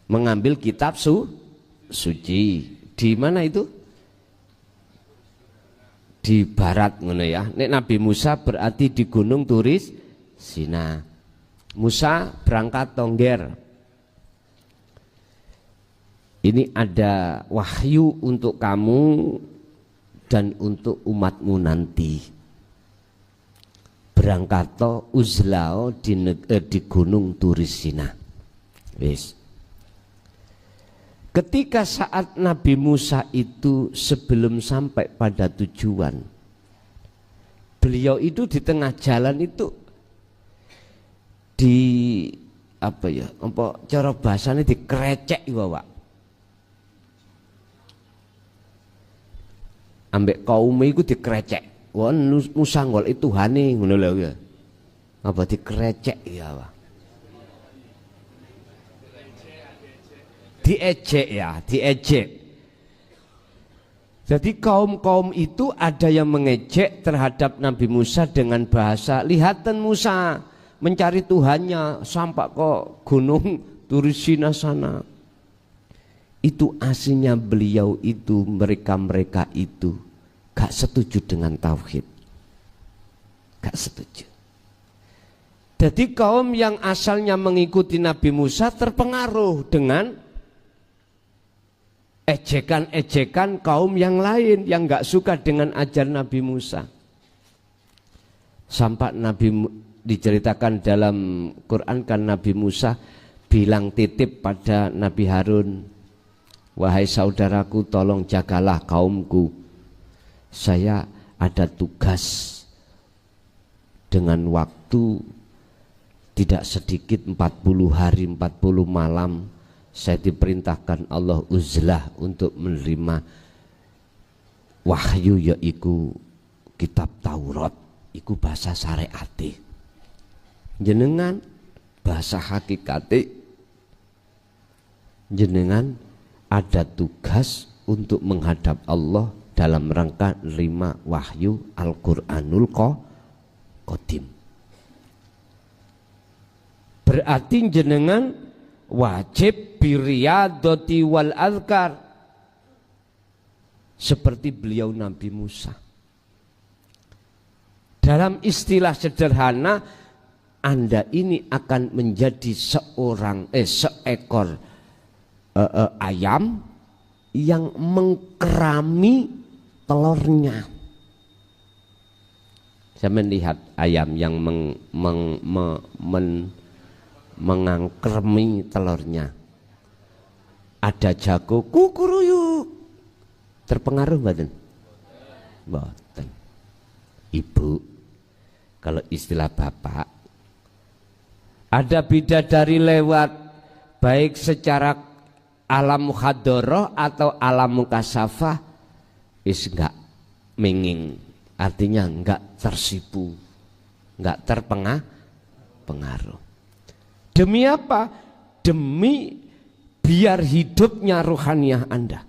Speaker 1: mengambil kitab suci. Di mana itu? Di barat ngono ya. Nek Nabi Musa berarti di Gunung Turis Sina. Musa berangkat tongger. Ini ada wahyu untuk kamu dan untuk umatmu nanti. Berangkat to uzlao di Gunung Turis Sina. Wis. Ketika saat Nabi Musa itu sebelum sampai pada tujuan, beliau itu di tengah jalan itu cara bahasanya dikrecek Pak. Ambek kaum itu dikrecek. Wah Musa ngol itu Tuhane ngono lho ya. Apa dikrecek ya Pak. Diejek. Jadi kaum-kaum itu ada yang mengejek terhadap Nabi Musa dengan bahasa, lihatan Musa mencari Tuhannya sampai ke Gunung Turisina sana. Itu aslinya beliau itu, mereka itu gak setuju dengan tauhid, gak setuju. Jadi kaum yang asalnya mengikuti Nabi Musa terpengaruh dengan ejekan-ejekan kaum yang lain yang nggak suka dengan ajaran Nabi Musa. Sampai diceritakan dalam Quran kan Nabi Musa bilang titip pada Nabi Harun, wahai saudaraku, tolong jagalah kaumku. Saya ada tugas dengan waktu tidak sedikit 40 hari 40 malam. Saya diperintahkan Allah uzlah untuk menerima wahyu, yaitu kitab Taurat, iku bahasa syariate. Jenengan bahasa hakikate, jenengan ada tugas untuk menghadap Allah dalam rangka menerima wahyu Al-Qur'anul Qadim. Berarti jenengan wajib biriyadati wal azkar seperti beliau Nabi Musa. Dalam istilah sederhana, Anda ini akan menjadi seekor ayam yang mengkerami telurnya. Saya melihat ayam yang mengangkermi telurnya. Ada jago kukuruyuk. Terpengaruh mboten? Mboten. Ibu, kalau istilah bapak, ada bidadari lewat baik secara alam mukhadoroh atau alam mukasafah, enggak menging, artinya enggak tersipu, enggak terpengaruh. Demi apa? Demi biar hidupnya ruhaniyah Anda.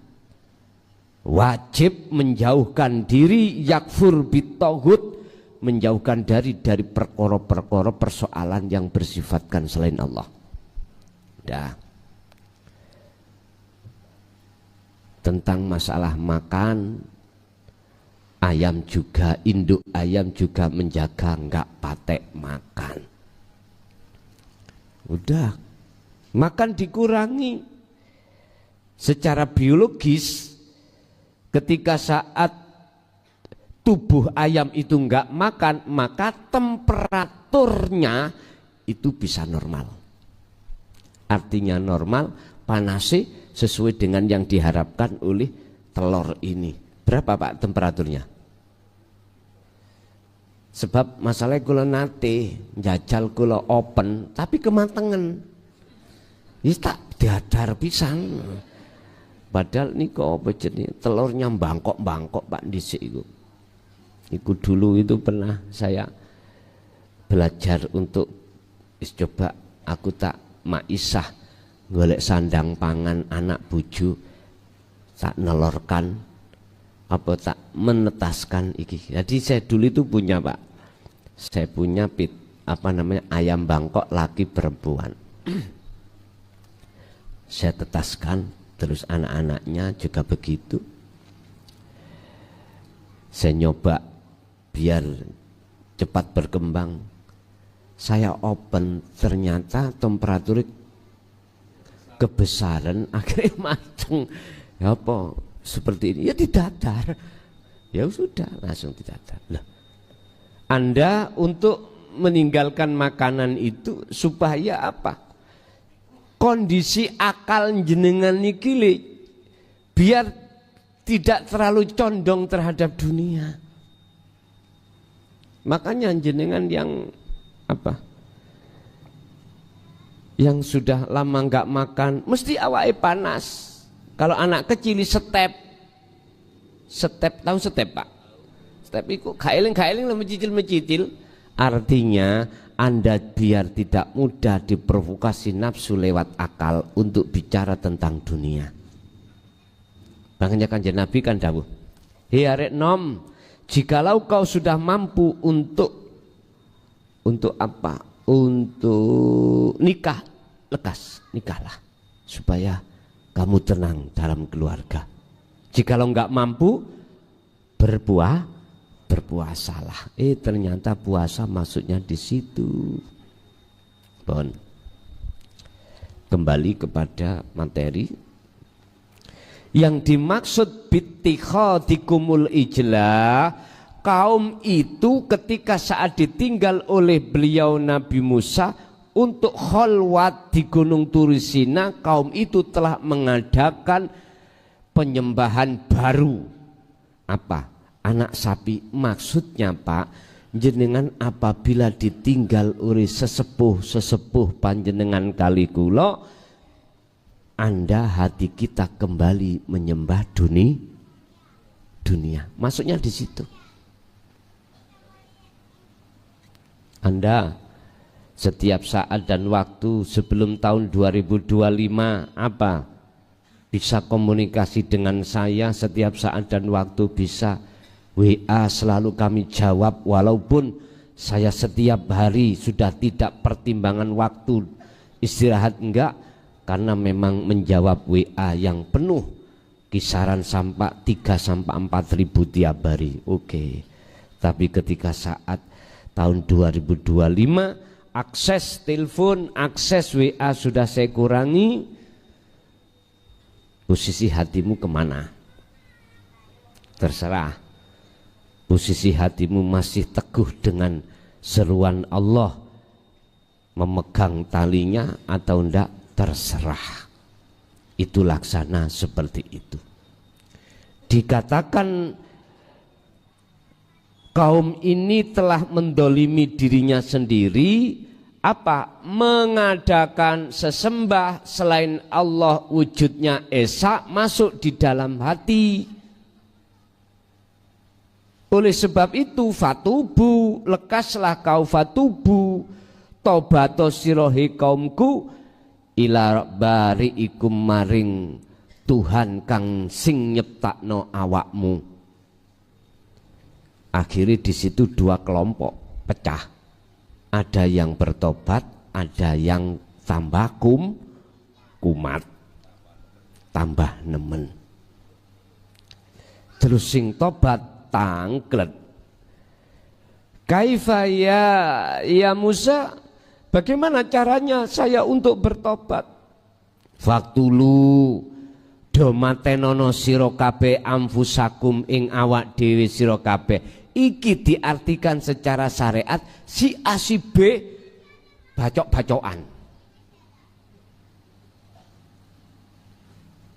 Speaker 1: Wajib menjauhkan diri, yakfur bitoghut, menjauhkan dari perkara-perkara persoalan yang bersifatkan selain Allah. Dah. Tentang masalah makan, ayam juga, induk ayam juga menjaga enggak patek makan. Udah, makan dikurangi. Secara biologis, ketika saat tubuh ayam itu enggak makan, maka temperaturnya itu bisa normal. Artinya normal, panasnya sesuai dengan yang diharapkan oleh telur ini. Berapa Pak temperaturnya? Sebab masalahnya kula nate njajal kula open tapi kematangan. Wis tak diadar pisan. Padahal niku apa jenenge telurnya bangkok-bangkok Pak dhisik iku. Iku dulu itu pernah saya belajar untuk coba aku tak maisah golek sandang pangan anak buju, tak nelorkan apa tak menetaskan iki. Jadi saya dulu itu punya Pak, saya punya ayam bangkok laki perempuan. Saya tetaskan, terus anak-anaknya juga begitu. Saya nyoba biar cepat berkembang. Saya open, ternyata temperatur kebesaran akhirnya mateng. Ya apa? Seperti ini, ya didadar. Ya sudah, langsung didadar. Nah, Anda untuk meninggalkan makanan itu supaya apa? Kondisi akal jenengan niki biar tidak terlalu condong terhadap dunia. Makanya jenengan yang apa? Yang sudah lama nggak makan, mesti awake panas. Kalau anak kecil step, tahu step Pak? Step itu kailing lo mencicil. Artinya Anda biar tidak mudah diprovokasi nafsu lewat akal untuk bicara tentang dunia. Makanya Kanjeng Nabi kan dawuh, hei arek nom, jikalau kau sudah mampu untuk apa? Untuk nikah, nikahlah supaya kamu tenang dalam keluarga. Jikalau enggak mampu, berpuasalah. Ternyata puasa maksudnya di situ. Kembali kepada materi. Yang dimaksud bittikhadikumul ijla, kaum itu ketika saat ditinggal oleh beliau Nabi Musa untuk khalwat di Gunung Turisina, kaum itu telah mengadakan penyembahan baru. Apa? Anak sapi. Maksudnya Pak, jenengan apabila ditinggal oleh sesepuh panjenengan kali kula, Anda hati kita kembali menyembah dunia. Maksudnya di situ. Anda setiap saat dan waktu sebelum tahun 2025 apa? Bisa komunikasi dengan saya setiap saat dan waktu, bisa WA selalu kami jawab, walaupun saya setiap hari sudah tidak pertimbangan waktu istirahat enggak, karena memang menjawab WA yang penuh kisaran sampai 3 sampai 4 ribu tiap hari. Oke. Tapi ketika saat tahun 2025 akses telepon, akses WA sudah saya kurangi, posisi hatimu kemana? Terserah. Posisi hatimu masih teguh dengan seruan Allah, memegang talinya atau enggak, terserah. Itu laksana seperti itu. Dikatakan kaum ini telah mendolimi dirinya sendiri, apa? Mengadakan sesembah selain Allah, wujudnya esa masuk di dalam hati. Oleh sebab itu fatubu, lekaslah kau fatubu, tobato sirohi kaumku, ila bariikum maring Tuhan kang sing nyiptakno awakmu. Akhirnya di situ dua kelompok pecah. Ada yang bertobat, ada yang tambah kumat, tambah nemen. Terus sing tobat tangklet. Kaifa ya Musa, bagaimana caranya saya untuk bertobat? Faktulu domatenono sira kabeh amfusakum ing awak dhewe sira kabeh. Iki diartikan secara syariat si A si B bacok-bacokan.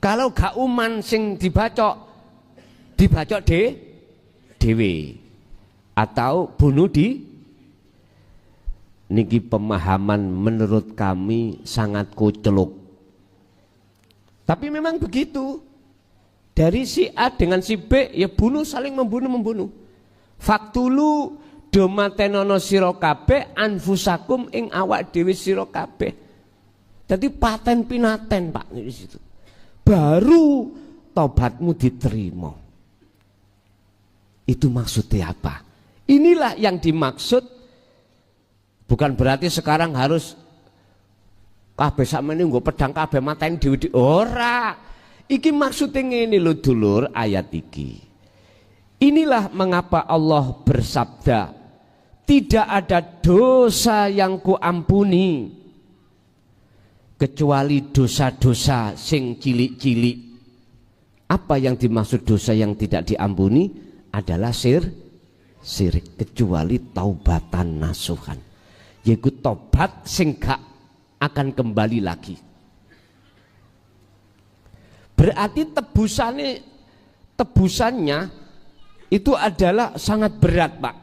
Speaker 1: Kalau gak uman sing dibacok dewe atau bunuh niki pemahaman menurut kami sangat kuceluk. Tapi memang begitu. Dari si A dengan si B ya bunuh, saling membunuh. Faktulu domatenono sira kabeh anfusakum ing awak dhewe sira kabeh. Jadi paten pinaten Pak di situ. Baru tobatmu diterima. Itu maksudnya apa? Inilah yang dimaksud. Bukan berarti sekarang harus kabeh sakmene nggo pedang kabeh mateni dhewe ora. Iki maksudnya ngene lho dulur, ayat iki. Inilah mengapa Allah bersabda, tidak ada dosa yang kuampuni kecuali dosa-dosa sing cilik-cilik. Apa yang dimaksud dosa yang tidak diampuni? Adalah syirik, kecuali taubatan nasuhan, yaitu tobat sing gak akan kembali lagi. Berarti tebusannya itu adalah sangat berat Pak.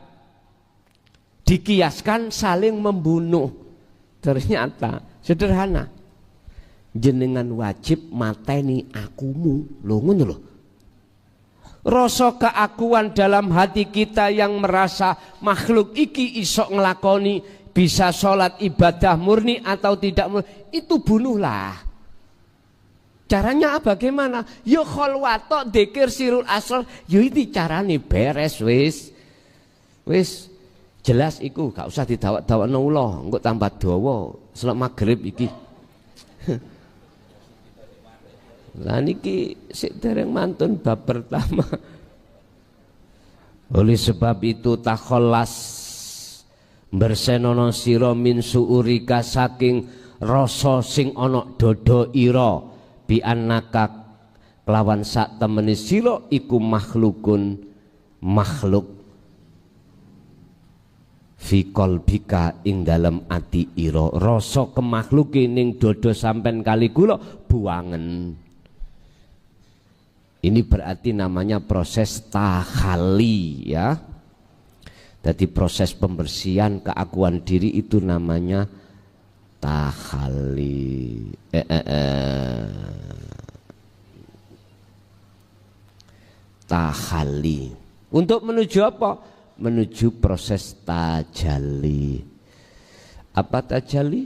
Speaker 1: Dikiaskan saling membunuh. Ternyata sederhana, jenengan wajib mateni akumu lho, ngono lho. Rasa keakuan dalam hati kita yang merasa makhluk iki isok ngelakoni, bisa sholat ibadah murni atau tidak murni, itu bunuhlah. Caranya bagaimana? Yo kholwato dzikir sirul asrar, yo itu carane beres wis jelas iku, gak usah didawak-dawakno ulah, engko tambah dawa selak magrib iki. Lah niki sik dereng mantun bab pertama. Oleh sebab itu takhollas, bersenono sira min suurika saking rasa sing ana dada ira, bi annaka kelawan sak temene sira iku makhlukun makhluk fi qalbika ing dalem ati ira. Rasa kemakhluke ning dodo sampean kali kula buangen. Ini berarti namanya proses tahalli ya. Jadi proses pembersihan keakuan diri itu namanya tahalli. Tahalli. Untuk menuju apa? Menuju proses tajalli. Apa tajalli?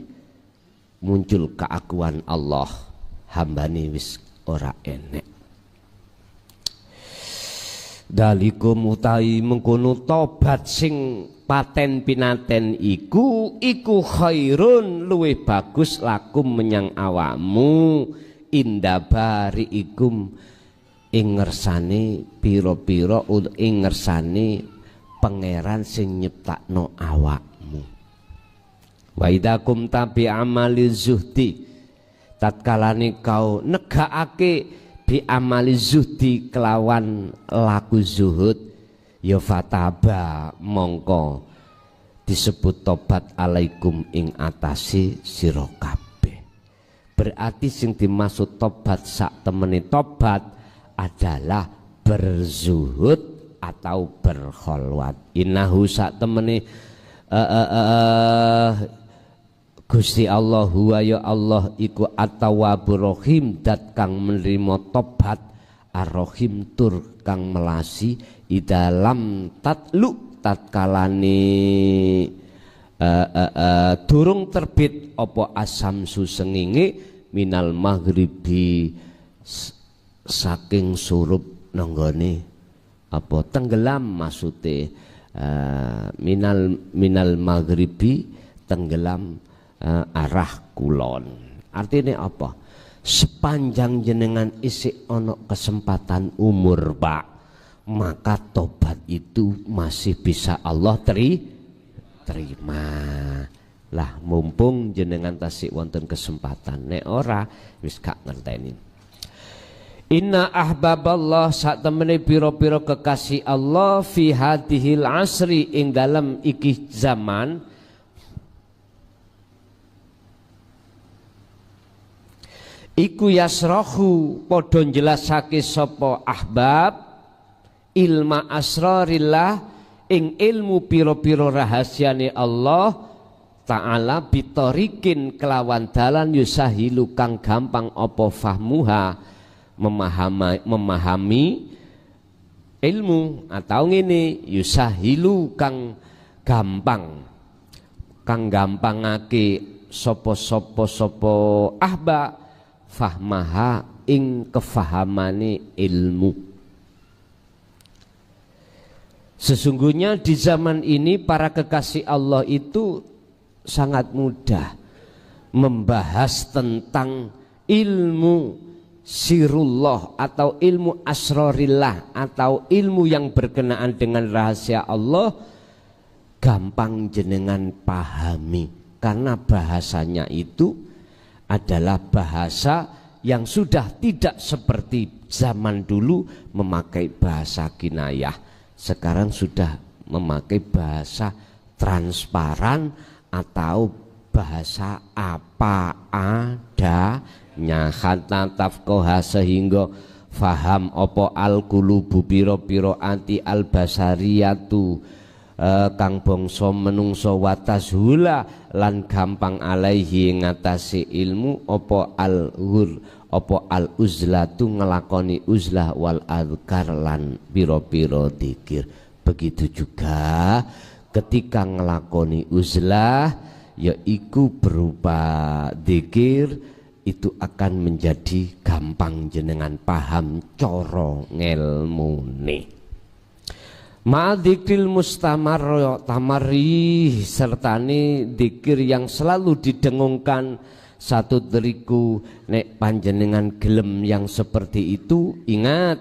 Speaker 1: Muncul keakuan Allah. Hambane wis ora enek. Dalikum utahi mengkono tobat sing paten pinaten iku khairun luwih bagus lakum menyang awakmu indabari ikum ing ngersane pira-pira ing ngersane pangeran sing nyiptakno awakmu. Wa idakum tabi amali zuhdi tatkalane kau negakake bi amali zuhdi kelawan laku zuhud ya fataba mongko disebut tobat alaikum ing atasi sira kabeh. Berarti sing dimaksud tobat sak temene tobat adalah berzuhud atau berkholwat. Innahu sak temene Gusti Allah huwa ya Allah iku at-tawwabur rahim dat kang menerima tobat ar-rahim tur kang melasi idalam tatlu tatkalane durung terbit apa asam susengenge minal maghribi saking surup nanggone apa tenggelam maksude minal maghribi tenggelam arah kulon. Artinya apa? Sepanjang jenengan isi ono kesempatan umur Pak, maka tobat itu masih bisa Allah terima. Lah mumpung jenengan tasik wonten kesempatan, nek ora wis gak ngerteni. Inna ahbaballah sak temene pira-pira kekasih Allah fi hadhil asri ing dalam iki zaman iku yasrahu padha njelasake sapa ahbab ilma asrarillah ing ilmu pira-pira rahasiane Allah taala bitorikin kelawan dalan yusahilu kang gampang apa fahmuha memahami ilmu atau ngene yusahilu kang gampangake sapa ahbab fahmaha ing kefahamane ilmu. Sesungguhnya di zaman ini para kekasih Allah itu sangat mudah membahas tentang ilmu sirullah atau ilmu asrarillah atau ilmu yang berkenaan dengan rahasia Allah, gampang jenengan pahami karena bahasanya itu adalah bahasa yang sudah tidak seperti zaman dulu memakai bahasa kinayah. Sekarang sudah memakai bahasa transparan atau bahasa apa adanya, hatta tafqaha sehingga faham apa al-qulubu pira-pira ati al-basariyatu kang bangsa menungso watas hula lan gampang alaihi ngatasi ilmu apa al-ghur apa al-uzlatu ngelakoni uzlah wal adhkar lan pira-pira dzikir. Begitu juga ketika ngelakoni uzlah yaiku berupa dzikir itu akan menjadi gampang jenengan paham cara ngelmune. Ma'dzikril mustamar tamari sertane dzikir yang selalu didengungkan satu deriku nek panjenengan gelem yang seperti itu. Ingat,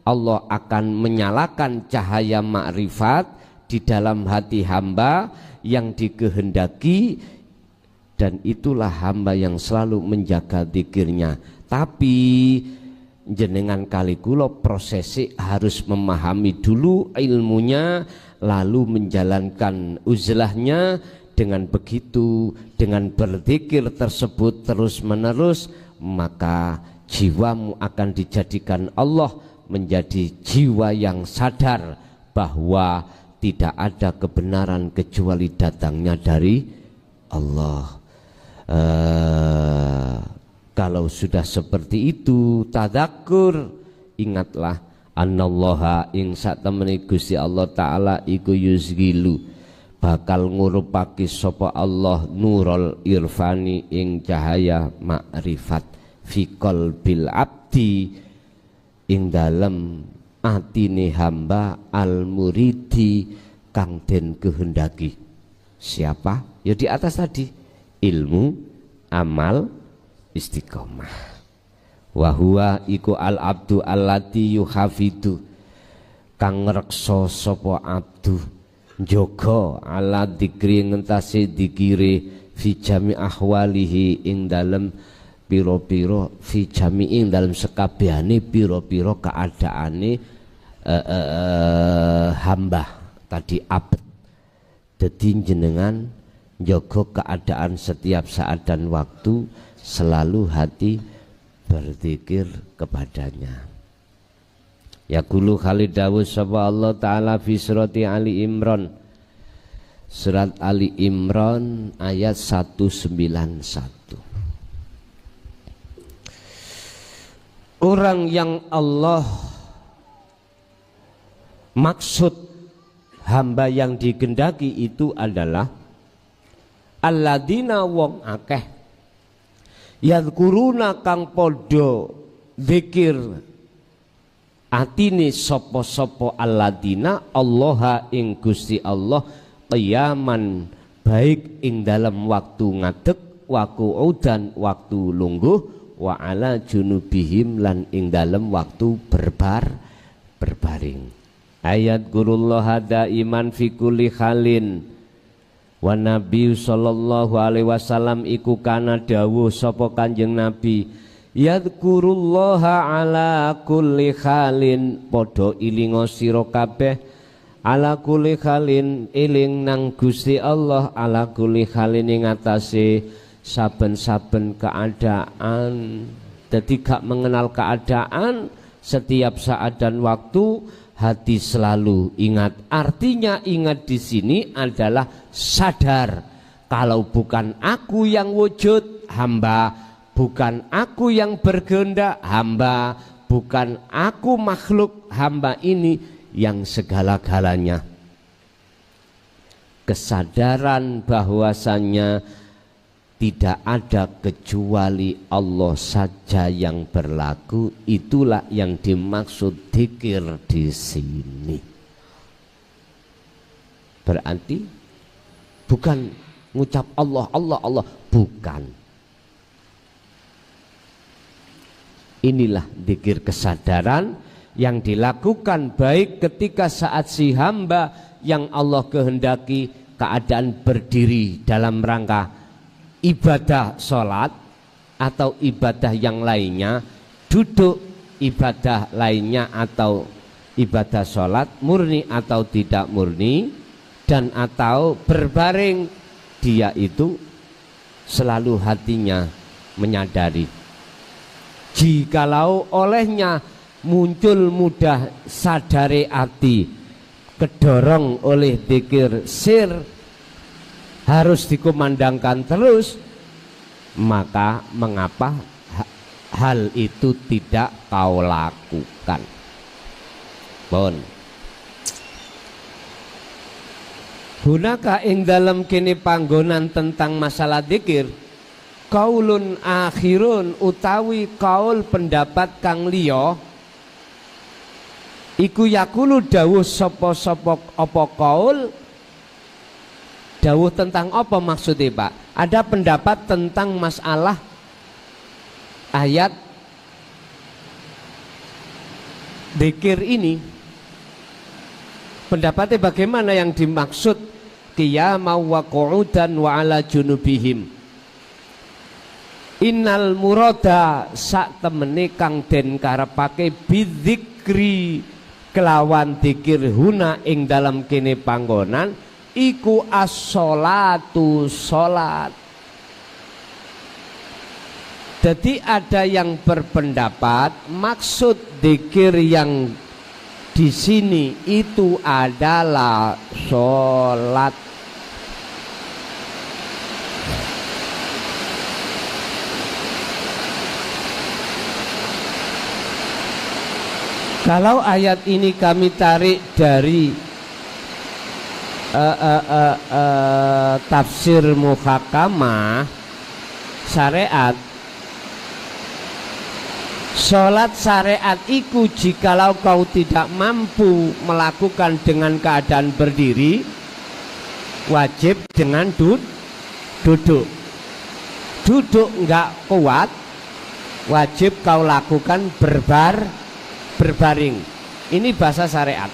Speaker 1: Allah akan menyalakan cahaya makrifat di dalam hati hamba yang dikehendaki, dan itulah hamba yang selalu menjaga dzikirnya. Tapi jenengan kali kula prosesi harus memahami dulu ilmunya, lalu menjalankan uzlahnya. Dengan begitu, dengan berzikir tersebut terus menerus, maka jiwamu akan dijadikan Allah menjadi jiwa yang sadar bahwa tidak ada kebenaran kecuali datangnya dari Allah. Kalau sudah seperti itu, tadzakur, ingatlah annallaha ing satemene Gusti Allah taala iku yuzgilu bakal ngurupake sapa Allah nurul irfani ing cahaya makrifat fi qalbil abdi ing dalem atine hamba al muridi kang den kehendaki. Siapa? Ya di atas tadi, ilmu, amal, istiqomah. Wa huwa iku al abdu allati yuhafidu kang ngreksa sapa abdu njogo ala dikri ngentasi dikire fi jami ahwalihi ing dalem piro-piro fi jami ing dalem sekabehane piro-piro keadaane hamba tadi abd. Dadi jenengan njogo keadaan setiap saat dan waktu, selalu hati berzikir kepadanya. Yaqulu Khalid Dawud sapa Allah taala fi surati Ali Imran, surat Ali Imran ayat 191. Orang yang Allah maksud hamba yang digendaki itu adalah alladzina wong akeh yadhkuruna kang podo zikir atine sopo-sopo alladzina Allaha ing Gusti Allah qiyaman baik ing dalam waktu ngadeg wa qu'udan waktu lungguh wa ala junubihim lan ing dalam waktu berbaring. Ayat gurullah daiman fi kulli halin wa nabi sallallahu alaihi wasallam iku kana dawuh sapa Kanjeng Nabi yadhkurullaha ala kulli khalin, podo ilingo sira kabeh ala kulli khalin, iling nang Gusti Allah ala kulli khalin ing atase saben-saben keadaan. Dadi gak mengenal keadaan, setiap saat dan waktu hati selalu ingat. Artinya ingat di sini adalah sadar kalau bukan aku yang wujud, hamba. Bukan aku yang berkehendak, hamba. Bukan aku makhluk, hamba ini yang segala-galanya. Kesadaran bahwasannya tidak ada kecuali Allah saja yang berlaku, itulah yang dimaksud dzikir di sini. Berarti bukan ngucap Allah, Allah, Allah, bukan. Inilah dzikir kesadaran yang dilakukan baik ketika saat si hamba yang Allah kehendaki keadaan berdiri dalam rangka ibadah sholat atau ibadah yang lainnya, duduk ibadah lainnya atau ibadah sholat murni atau tidak murni, dan atau berbaring, dia itu selalu hatinya menyadari. Jikalau olehnya muncul mudah sadare hati, kedorong oleh dzikir sir, harus dikumandangkan terus, maka mengapa hal itu tidak kau lakukan? Bon. Hunaka ing dalam kini panggonan tentang masalah dzikir kaulun akhirun utawi kaul pendapat kang liya iku yakulu dawuh sapa-sapa apa kaul, dawuh tentang apa maksudnya Pak? Ada pendapat tentang masalah ayat dzikir ini, pendapatnya bagaimana yang dimaksud qiyamau wa qu'udan wa ala junubihim. Innal murada sak temene kang den karepake bidzikri kelawan dzikir huna ing dalam kene panggonan iku as-sholatu sholat. Jadi ada yang berpendapat maksud dzikir yang di sini itu adalah sholat. Kalau ayat ini kami tarik dari tafsir muhakamah syariat, sholat syariat iku jikalau kau tidak mampu melakukan dengan keadaan berdiri, wajib dengan duduk. Duduk enggak kuat, wajib kau lakukan berbaring. Ini bahasa syariat.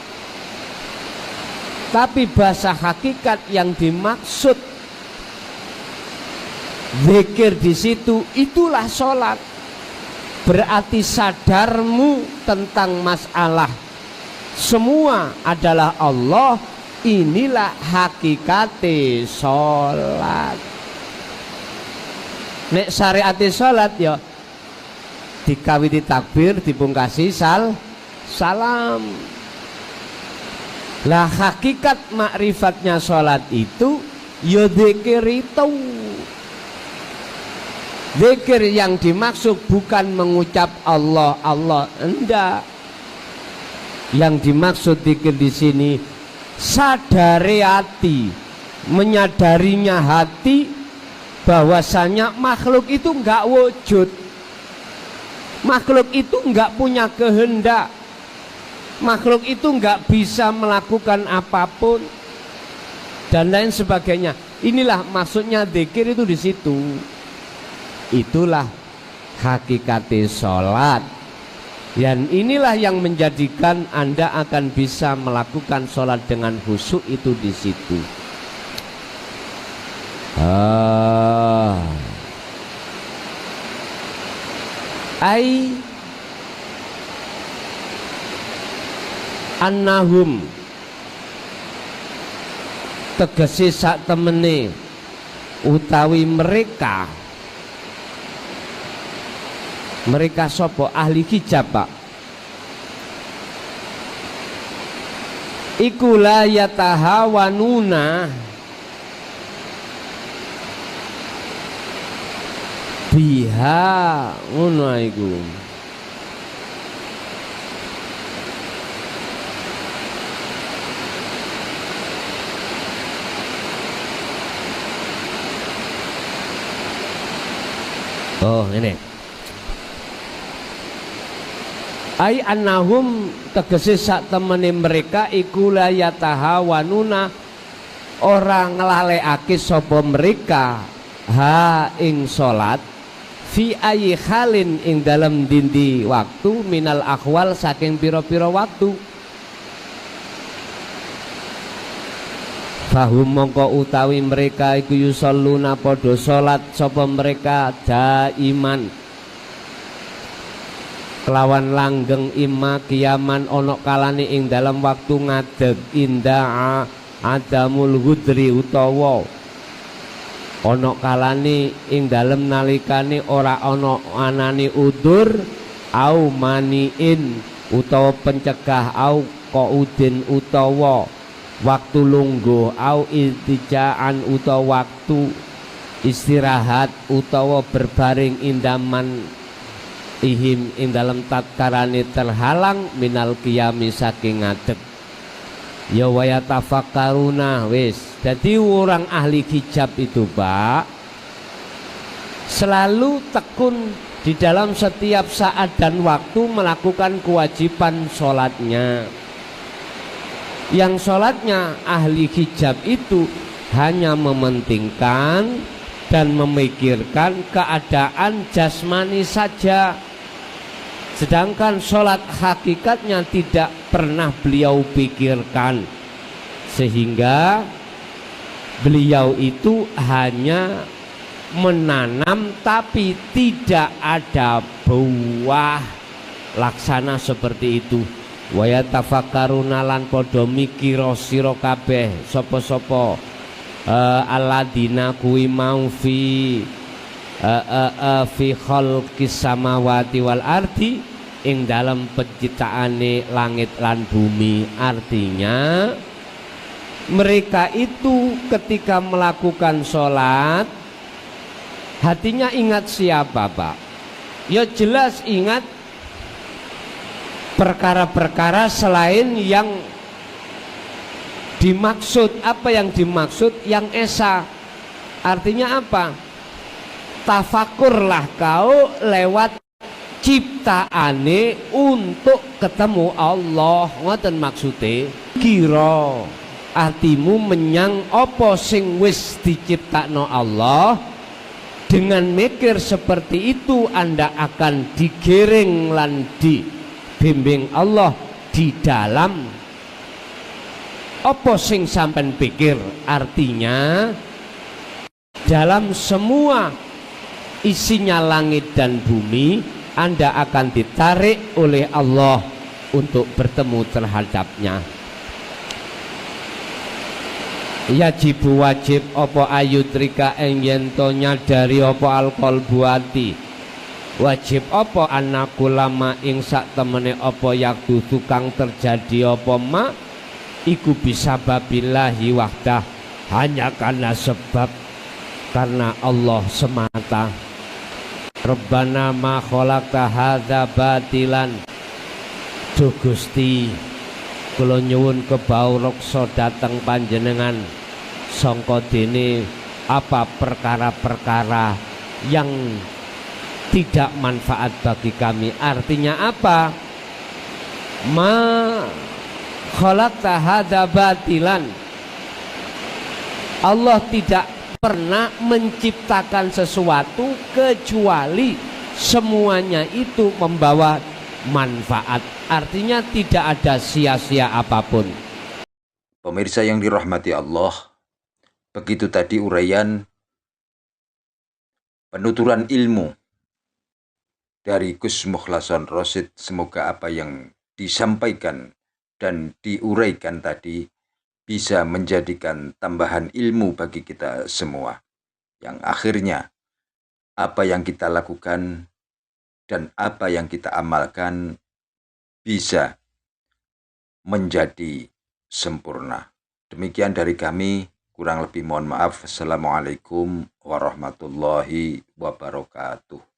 Speaker 1: Tapi bahasa hakikat yang dimaksud zikir di situ itulah sholat. Berarti sadarmu tentang masalah semua adalah Allah. Inilah hakikate sholat. Nek syariate sholat ya dikawiti takbir, dipungkasi salam. Lah hakikat makrifatnya sholat itu ya dzikir itu. Dzikir yang dimaksud bukan mengucap Allah, enggak. Yang dimaksud dzikir di sini sadari hati, menyadarinya hati bahwasanya makhluk itu enggak wujud. Makhluk itu enggak punya kehendak. Makhluk itu enggak bisa melakukan apapun dan lain sebagainya. Inilah maksudnya dzikir itu di situ. Itulah hakikate sholat. Dan inilah yang menjadikan Anda akan bisa melakukan sholat dengan khusyuk itu di situ. Annahum tegese sak temene utawi mereka sapa ahli hijab Pak iku la yatahawanuna biha ngono iku. Oh ini ai annahum tegese sak temene mereka iku la yatahawanuna orang nglalekake sapa mereka ha ing salat fi ayi halin ing dalam dindi waktu minal akhwal saking pira-pira waktu. Fahum mongko utawi mereka iku yusalluna padha salat sapa mereka daiman kelawan langgeng imma kiaman ana kalane ing dalam waktu ngadeg inda adamul hudri utawa ana kalane ing dalem nalikane ora ana anane udur au maniin utawa pencegah au qaudin utawa waktu lungguh au iltijaan utawa waktu istirahat utawa berbaring indaman ihim ing dalam tatkarane terhalang minal qiyami saking ngadeg ya waya tafakkaruna wis. Jadi orang ahli hijab itu Pak selalu tekun di dalam setiap saat dan waktu melakukan kewajiban sholatnya. Yang sholatnya ahli hijab itu hanya mementingkan dan memikirkan keadaan jasmani saja. Sedangkan sholat hakikatnya tidak pernah beliau pikirkan. Sehingga beliau itu hanya menanam tapi tidak ada buah, laksana seperti itu. Wa yatafakkaruna lan padha mikira sira kabeh sapa-sapa alladzina kuwi mau fi khalqis samawati wal ardi, ing dalam penciptaane langit lan bumi. Artinya mereka itu ketika melakukan sholat hatinya ingat siapa, Pak? Ya jelas ingat perkara-perkara selain yang dimaksud. Apa yang dimaksud? Yang esa. Artinya apa? Tafakurlah kau lewat ciptaane untuk ketemu Allah. Ngoten maksude. Kira atimu menyang apa sing wis diciptakno Allah. Dengan mikir seperti itu Anda akan digiring lan dibimbing Allah di dalam apa sing sampean pikir. Artinya dalam semua isinya langit dan bumi Anda akan ditarik oleh Allah untuk bertemu terhadapnya. Yajibu wajib apa ayutrika ing yen to nyadari apa alqalbu ati. Wajib apa anaku lama ing sak temene apa yaktu tukang terjadi apa ma iku bisa babillahi wahdah, hanya karena sebab karena Allah semata. Rabbana ma khalaqta hadza batilan. Duh Gusti, kula nyuwun kebau reksa dateng panjenengan sangka dene apa perkara-perkara yang tidak manfaat bagi kami. Artinya apa? Ma khalaqta hadza batilan. Allah tidak pernah menciptakan sesuatu kecuali semuanya itu membawa manfaat. Artinya tidak ada sia-sia apapun.
Speaker 2: Pemirsa yang dirahmati Allah, begitu tadi uraian penuturan ilmu dari Gus Mukhlason Rosid. Semoga apa yang disampaikan dan diuraikan tadi bisa menjadikan tambahan ilmu bagi kita semua, yang akhirnya apa yang kita lakukan dan apa yang kita amalkan bisa menjadi sempurna. Demikian dari kami, kurang lebih mohon maaf. Assalamualaikum warahmatullahi wabarakatuh.